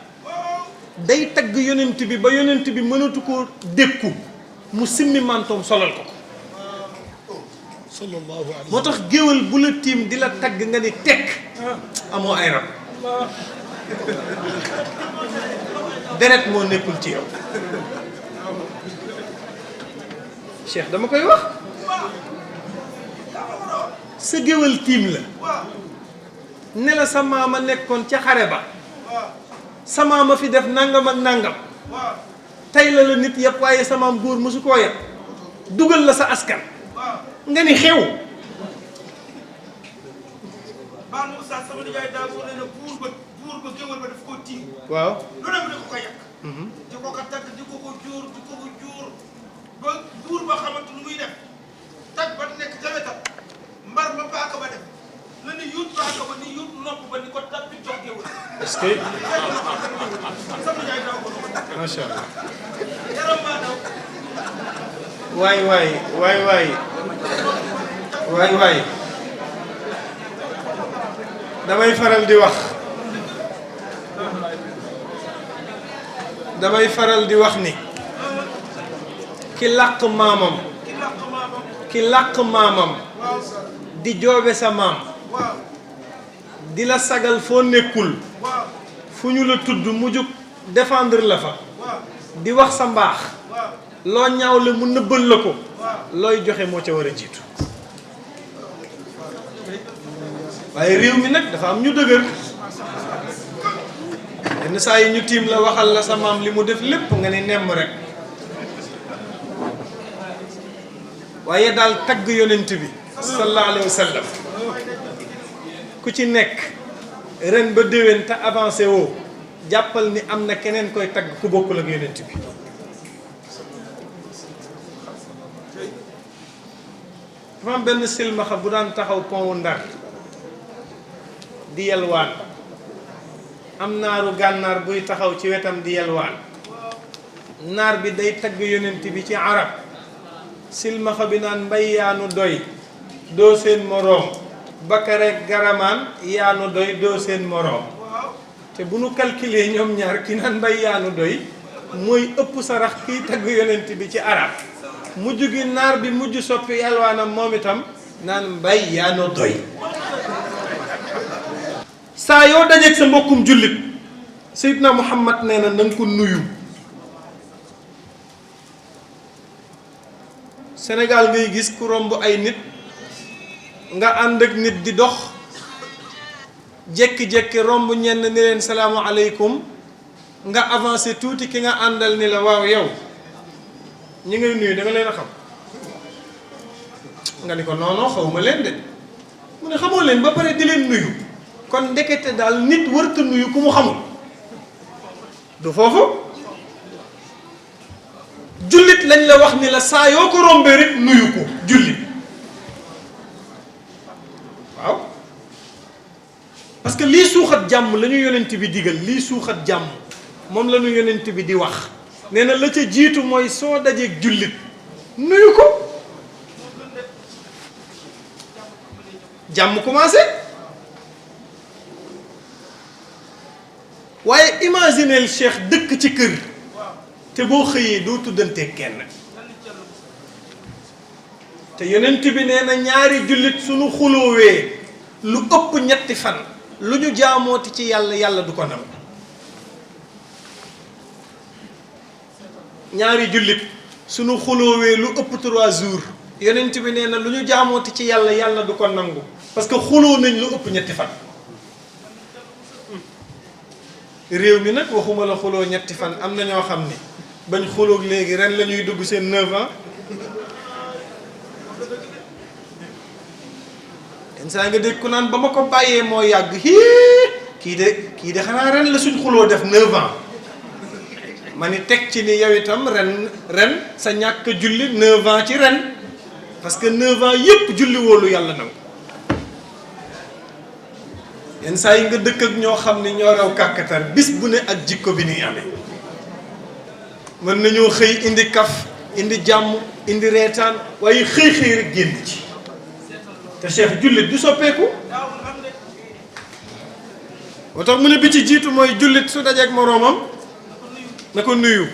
day tagg yonent bi ba yonent bi mënatu ko dékku mu simmi mantoom solal ko moo tax géwél bu la tiim di la tagg nga ni tekk amoo ay rab deret moo nekkul ci yow Cheikh dama koy wax sa géwél tiim la ne la sa maama nekkoon ca xare ba sa maama fi def nangam ak nangam tey la la nit yëpp waaye sa maam góor mosu koo yëpp dugal la sa askan nga ni xew baa mu ustaas sama nijaay daa boo nee na buur ba géwël ba daf koo tiim waaw lu ne mu di ko ko yàq di ko ko tagg di ko ko jóor ba buur ba xamante lu muy def tag ba nekk ca wetam mbar ba paaka ba def la ni yuut paaka ba ni yuut nopp ba ni ko tappi jox géwël est-ce que sama nijaay daa ko macha allah yaram maa daw waay damay faral di wax ni ki làq maamam di joobe sa maam di la sagal foo nekkul fu ñu la tudd mu jóg défendre la fa di wax sa mbaax loo ñaawle mu nëbbal la ko looy joxe moo ca war a jiitu waaye réew mi nag dafa am ñu dëgër yenn saa yi ñu tiim la waxal la sa maam li mu def lépp nga ne nemm rek waaye daal tagg yonent bi sallallahu alayhi wa sallam ku ci nekk ren ba déwén te avancé woo jàppal ni am na keneen koy tagg ku bokkul ak yonent bi dafa am benn silmaxa bu daan taxaw pont wu Ndar di yelwaan am naaru gànnaar buy taxaw ci wetam di yelwaan naar bi day tagg yonent bi ci arab silmaxa bi naan mbay yaanu doy doo seen moroom bakare garamaan yaanu doy doo seen moroom te bu nu calculer ñoom ñaar ki naan mbay yaanu doy mooy ëpp sarax kiy tagg yonent bi ci arab mujj gi naar bi mujj soppi yalwaanam moom itam naan mbay yaa no doy. saa yoo dajeeg sa mbokkum jullit Seydina Muhammad nee na nga ko nuyu. Sénégal ngay gis ku romb ay nit nga ànd ak nit di dox jékki-jékki romb ñenn ni leen salaamualeykum nga avancé tuuti ki nga àndal ni la waaw yow ñi ngay nuyu da nga leen a xam nga ni ko non xawma leen de mu ne xamoo leen ba pare di leen nuyu kon ndekete daal nit wërta nuyu ku mu xamul du foofu jullit lañ la wax ni la saa yoo ko rombee rek nuyu ko jullit waaw parce que lii suuxat jàmm la ñu yonent bi digal lii suuxat jàmm moom la ñu yonent bi di wax nee na la ca jiitu mooy soo dajeeg jullit nuyu ko jàmm commencé waaye imagineel Cheikh dëkk ci kër te boo xëyee doo tuddante kenn te yonent bi nee na ñaari jullit suñu xuloowee lu ëpp ñetti fan lu ñu jaamooti ci yàlla yàlla du ko nam ñaari jullit suñu xuloowee lu ëpp 3 jours yonent bi nee na lu ñu jaamooti ci yàlla yàlla du ko nangu parce que xuloo nañ lu ëpp ñetti fan réew mi nag waxuma la xuloo ñetti fan am na ñoo xam ni bañ xuloog léegi ren la ñuy dugg seen 9 ans yenn saa nga dégg ku naan ba ma ko bàyyee moo yàgg kii de xanaa ren la suñ xuloo def 9 ans ma ni teg ci ni yow itam ren sa ñàkk julli 9 ans ci ren parce que 9 ans yépp julli wóolu yàlla nangu yenn saa yi nga dëkk ak ñoo xam ne ñoo raw kàkkatar bis bu ne ak jikko bi ni amee mën nañoo xëy indi kaf indi jàmm indi reetaan waaye xëy rek génn ci te Cheikh jullit du soppeeku moo tax mu ne bi ci jiitu mooy jullit su dajeek moroomam na ko nuyu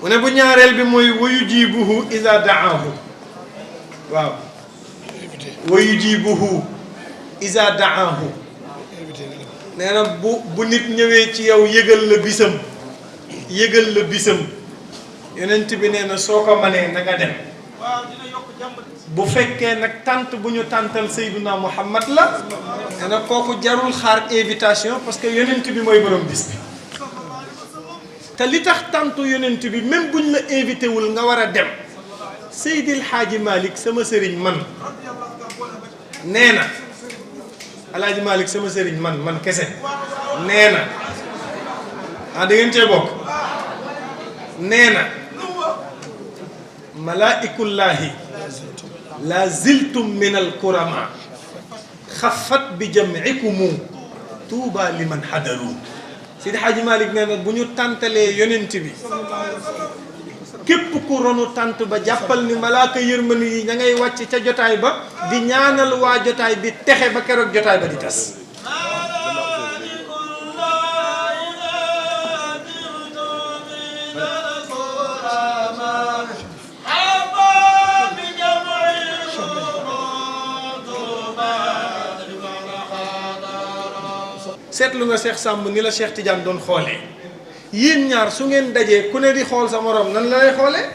mu ne bu ñaareel bi mooy wayu jibuhu iza daahu waaw wayu jibuhu iza daahu nee na bu nit ñëwee ci yow yëgal la bisam yonent bi nee na soo ko manee na nga dem bu fekkee nag tant bu ñu tàntal Seydina Muhammad la nee na kooku jarul xaar invitation parce que yonent bi mooy borom bis bi te li tax tàntu yonent bi même buñ la invité wul nga war a dem Seydil Hadji Malick sama sëriñ man nee na Alaaji Malick sama sëriñ man kese nee na da ngeen cee bokk nee na malaa'ikullaahi la ziltum min alkurama xafat bi jam'ikumu tuuba liman hadaru Seydi Hadji Malick nee na bu ñu tàntalee yonent bi képp ku ronu tànt ba jàppal ni malaaka yërmande yi ña ngay wàcc ca jotaay ba di ñaanal waa jotaay bi texe ba keroog jotaay ba di tas seetlu nga Cheikh Samb ni la Cheikh Tidiane doon xoolee yéen ñaar su ngeen dajee ku ne di xool sa morom nan la lay xoolee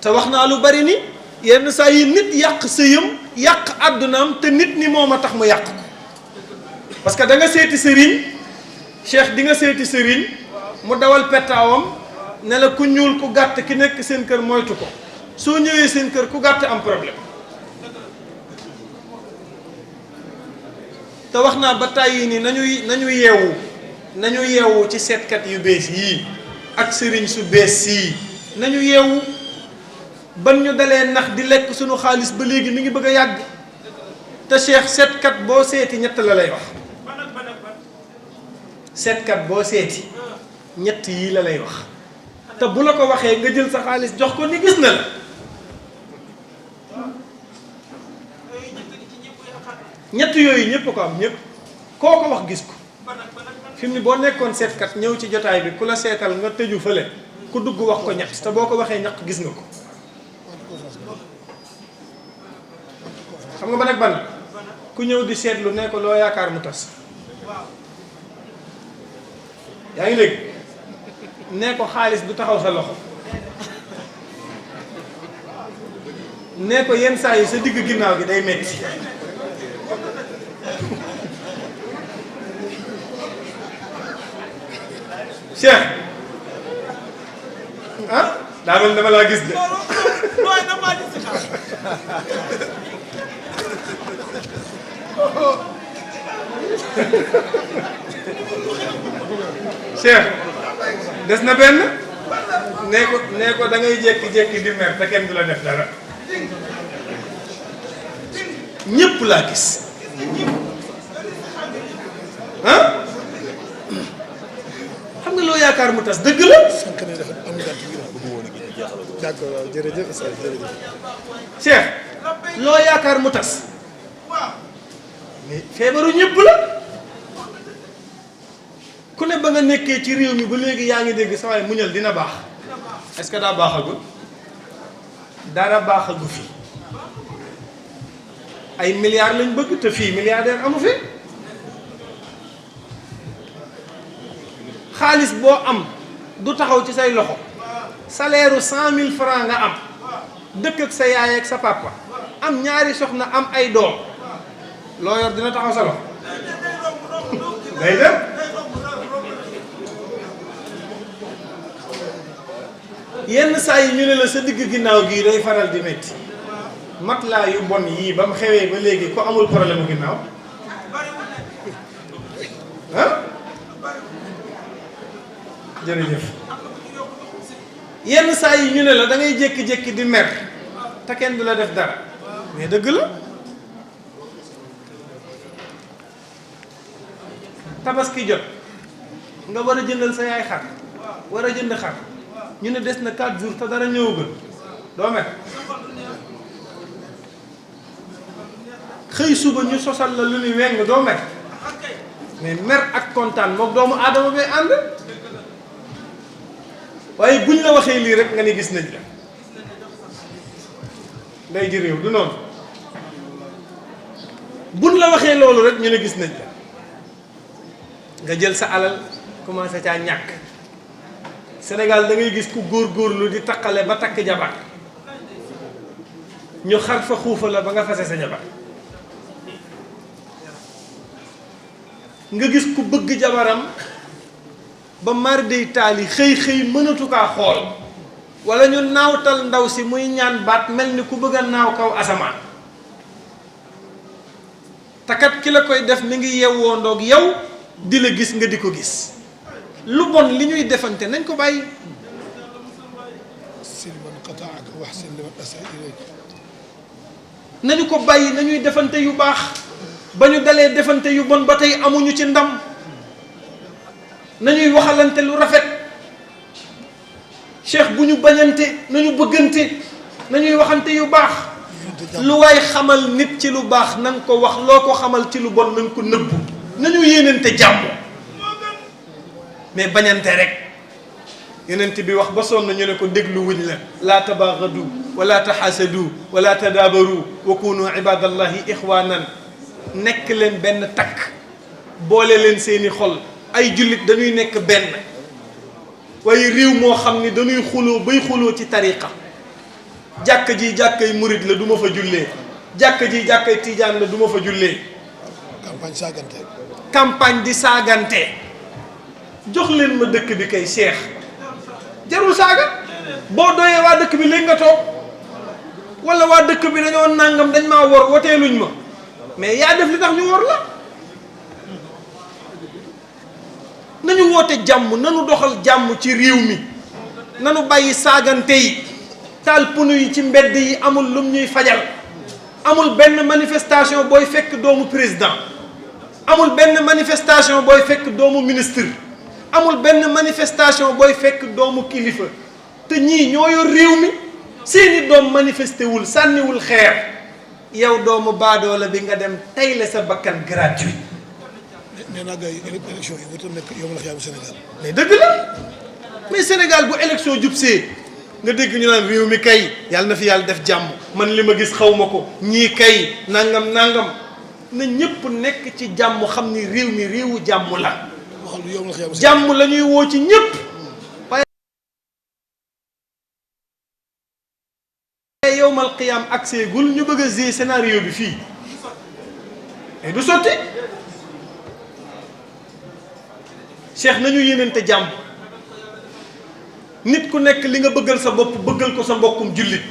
te wax naa lu bari ni yenn saa yi nit yàq sëyam yàq àddunaam te nit ni moom a tax mu yàq ko parce que da nga seeti sëriñ Cheikh di nga seeti sëriñ mu dawal pettaawam ne la ku ñuul ku gàtt ki nekk seen kër moytu ko soo ñëwee seen kër ku gàtt am problème te wax naa ba tàyyi ni nañu yeewu ci seetkat yu bees yii ak sëriñ su bees yii nañu yeewu ban ñu dalee nax di lekk suñu xaalis ba léegi mi ngi bëgg a yàgg te Cheikh seetkat boo seeti ñett la lay wax seetkat boo seeti ñett yii la lay wax te bu la ko waxee nga jël sa xaalis jox ko ni gis na la ñett yooyu ñëpp ko am ñëpp koo ko wax gis ko fi mu ni boo nekkoon seetkat ñëw ci jotaay bi ku la seetal nga tëju fële ku dugg wax ko ñett te boo ko waxee ñaq gis nga ko xam nga ban ak ban ku ñëw di seetlu ne ko loo yaakaar mu tas yaa ngi dégg ne ko xaalis du taxaw sa loxo ne ko yenn saa yi sa digg ginnaaw gi day metti Cheikh ah daa mel dama laa gis de Cheikh des na benn nee ko da ngay jékki-jékki di mer te kenn du la def dara ñépp laa gis ah xam nga loo yaakaar mu tas dëgg la. d'accord waaw jërëjëf jërëjëf. Cheikh loo yaakaar mu tas mais feebaru ñëpp la ku ne ba nga nekkee ci réew mi ba léegi yaa ngi dégg sa waay muñal dina baax est-ce que daa baaxagul dara baaxagu fi ay milliards lañ bëgg te fii milliardaire amu fi. xaalis boo am du taxaw ci say loxo salaire u 100 000 francs nga am dëkk ak sa yaay ak sa papa am ñaari soxna am ay doom loo yor dina taxaw sa loxo day dem yenn saa yi ñu ne la sa digg ginnaaw gii day faral di métti matelas yu bon yii ba mu xewee ba léegi ko amul problème ginnaaw ah jërëjëf yenn saa yi ñu ne la da ngay jékki-jékki di mer te kenn du la def dara mais dëgg la tabaski jot nga war a jëndal sa yaay xar war a jënd xar ñu ne des na 4 jours te dara ñëwagul doo mer xëy suba ñu sosal la lu ni weng doo mer mais mer ak kontaan moom doomu aadama bay ànd waaye buñ la waxee lii rek nga ni gis nañ la ngay ji réew du noonu buñ la waxee loolu rek ñu ne gis nañ la nga jël sa alal commencé caa ñàkk Sénégal da ngay gis ku góorgóorlu di takkale ba takk jabar ñu xar fa xuufa la ba nga fase sa jabar nga gis ku bëgg jabaram ba mar dey taali xëy mënatu kaa xool wala ñu naawtal ndaw si muy ñaan baat mel ni ku bëgg a naaw kaw asamaan takat ki la koy def mi ngi yewwoo ndoog yow di la gis nga di ko gis lu bon li ñuy defante nañ ko bàyyi nañu ko bàyyi nañuy defante yu baax ba ñu dalee defante yu bon ba tey amuñu ci ndam nañuy waxalante lu rafet cheikh bu ñu bañante nañu bëggante nañuy waxante yu baax lu waay xamal nit ci lu baax na nga ko wax loo ko xamal ci lu bon na nga ko nëbbu nañu yéenante jàmm mais bañante rek yenent bi wax ba sonn ñu ne ko déglu wuñ la laa tabaagadu wala taxaasadu wala tadaabaru wa kunu ibadallahi ixwanan nekk leen benn takk boole leen seeni xol ay jullit dañuy nekk benn waaye réew moo xam ni dañuy xuloo bay xuloo ci tariqa jàkk ji jàkkay murid la du ma fa jullee jàkk ji jàkkay tijaan la du ma fa jullee campagne di saagante jox leen ma dëkk bi kay seex jarul saaga boo doyee waa dëkk bi léegi nga toog wala waa dëkk bi dañoo nàngam dañ maa wor woteeluñ ma mais yaa def li tax ñu wor la nañu woote jàmm nanu doxal jàmm ci réew mi nanu bàyyi saagante yi taal punu yi ci mbedd yi amul lum ñuy fajal amul benn manifestation booy fekk doomu président amul benn manifestation booy fekk doomu ministre amul benn manifestation booy fekk doomu kilifa te ñii ñoo yor réew mi seeni doom manifesté wul sànniwul xeer yow doomu baadoola bi nga dem tayle sa bakkan gratuit nee naa gars yi élection yi warut a nekk yow la xiyaamu Sénégal. mais dëgg la mais Sénégal bu élection jub see nga dégg ñu naan réew mi kay yàlla na fi yàlla def jàmm man li ma gis xaw ma ko ñii kay nangam nangam na ñëpp nekk ci jàmm xam ni réew mi réewu jàmm la. waxal yow la xiyaamu jàmm la ñuy woo ci ñëpp. waaye yowmal qiyaam accès gul ñu bëgg a gérer scénario bi fii mais du sotti. Cheikh nañu yéenante jàmm nit ku nekk li nga bëggal sa bopp bëggal ko sa mbokkum jullit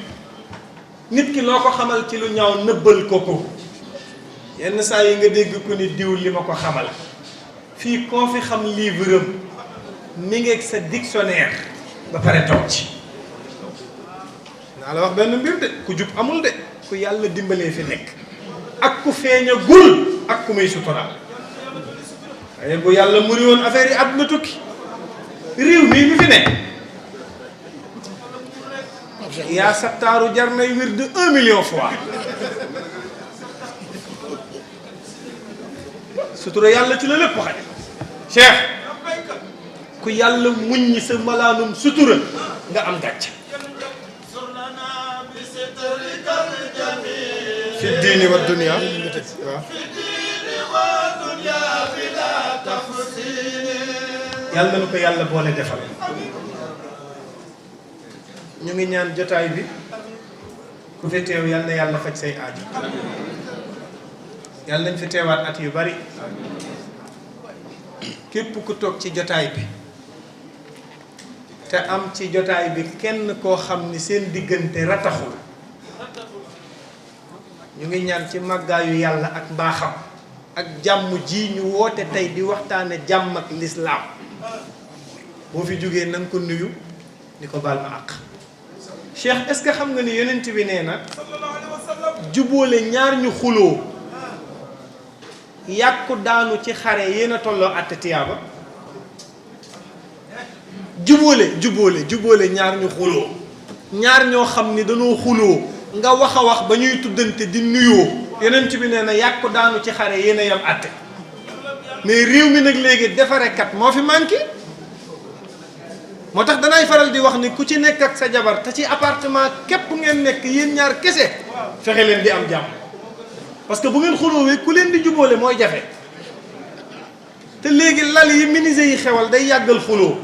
nit ki loo ko xamal ci lu ñaaw nëbbal ko ko yenn saa yi nga dégg ko ni diw li ma ko xamal fii koo fi xam livre am mi ngi ak sa dictionnaire ba pare toog ci naa la wax benn mbir de ku jub amul de ku yàlla dimbalee fi nekk ak ku feeña gul ak ku may suturaal waaye bu yàlla muri woon affaire yi àdduna tukki réew mii mi fi ne yaa sattaaru jar nay wir de 1 million fois sutura yàlla ci la lépp xaj Cheikh ku yàlla muñ ñi sa malaanum sutura nga am gàcc fi diini wa dunya waaw yàlla na ko yàlla boole defal ñu ngi ñaan jotaay bi ku fi teew yàlla na yàlla faj say aajo yàlla nañ fi teewaat at yu bari képp ku toog ci jotaay bi te am ci jotaay bi kenn koo xam ni seen diggante rataxul ñu ngi ñaan ci màggaayu yàlla ak mbaaxam ak jàmm ji ñu woote tey di waxtaane jàmm ak lislaam boo fi jógee na nga ko nuyu di ko baal ma àq Cheikh est-ce que xam nga ni yonent bi nee na jubóole ñaar ñu xuloo yàqu daanu ci xare yéen a tolloo àtte tiyaaba jubóole ñaar ñu xuloo ñaar ñoo xam ni dañoo xuloo nga wax a wax ba ñuy tuddante di nuyoo yonent bi nee na yàqu daanu ci xare yéen a yam àtte mais réew mi nag léegi defarekat moo fi manqué moo tax danay faral di wax ni ku ci nekk ak sa jabar te ci appartement képp ngeen nekk yéen ñaar kese fexe leen di am jàmm parce que bu ngeen xuloowee ku leen di jubóole mooy jafe te léegi lal yi menuisier yi xewal day yàggal xuloo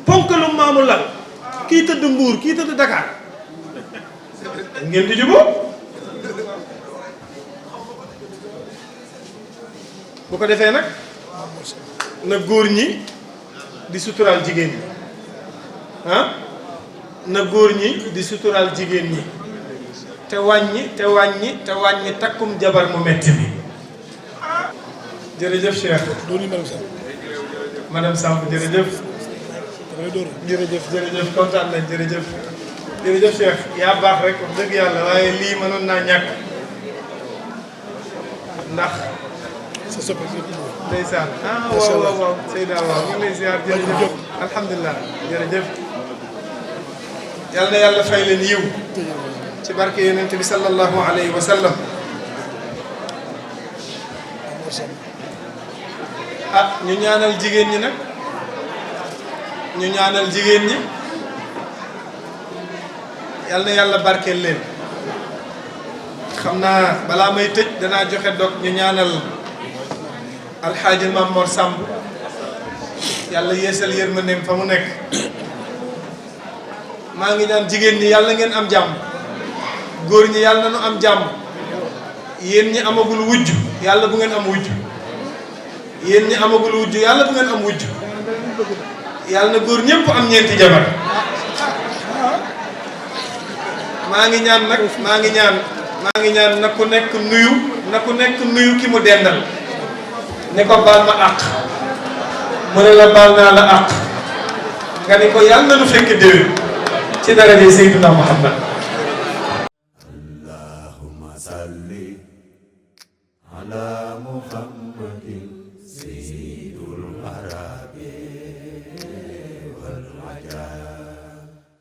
ponkalu maamu lal kii tëdd Mbuur kii tëdd Dakar ngeen di jubóo bu ko defee nag na góor ñi di suturaal jigéen ñi na góor ñi di suturaal jigéen ñi te wàññi takkum jabar mu metti bi jërëjëf Cheikh madame Samb jërëjëf kontaan nañ jërëjëf Cheikh yaa baax rek wax dëgg yàlla waaye lii mënoon naa ñàkk ndax sa soppe ndeysaan waaw Seyda waaw ñu ngi lay ziar jërëjëf alhamdulilah jërëjëf yal na yàlla fay leen yiw ci barke yonent bi sallallahu alayhi wa sallam ñu ñaanal jigéen ñi nag yal na yàlla barkeel leen xam naa balaa may tëj danaa joxe dog ñu ñaanal alxaaji Mamor Samb yàlla yeesal yërmandeem fa mu nekk maa ngi ñaan jigéen ñi yàlla ngeen am jàmm góor ñi yàlla na nu am jàmm yéen ñi amagul wujj yàlla bu ngeen am wujj yéen ñi amagul wujj yàlla bu ngeen am wujj yàlla na góor ñëpp am ñeenti jabar maa ngi ñaan na ku nekk nuyu ki mu dendal ne ko baal ma àq mu ne la baal naa la àq nga ne ko yàlla na nu fekk déwén ci daraja Seydina Muhammad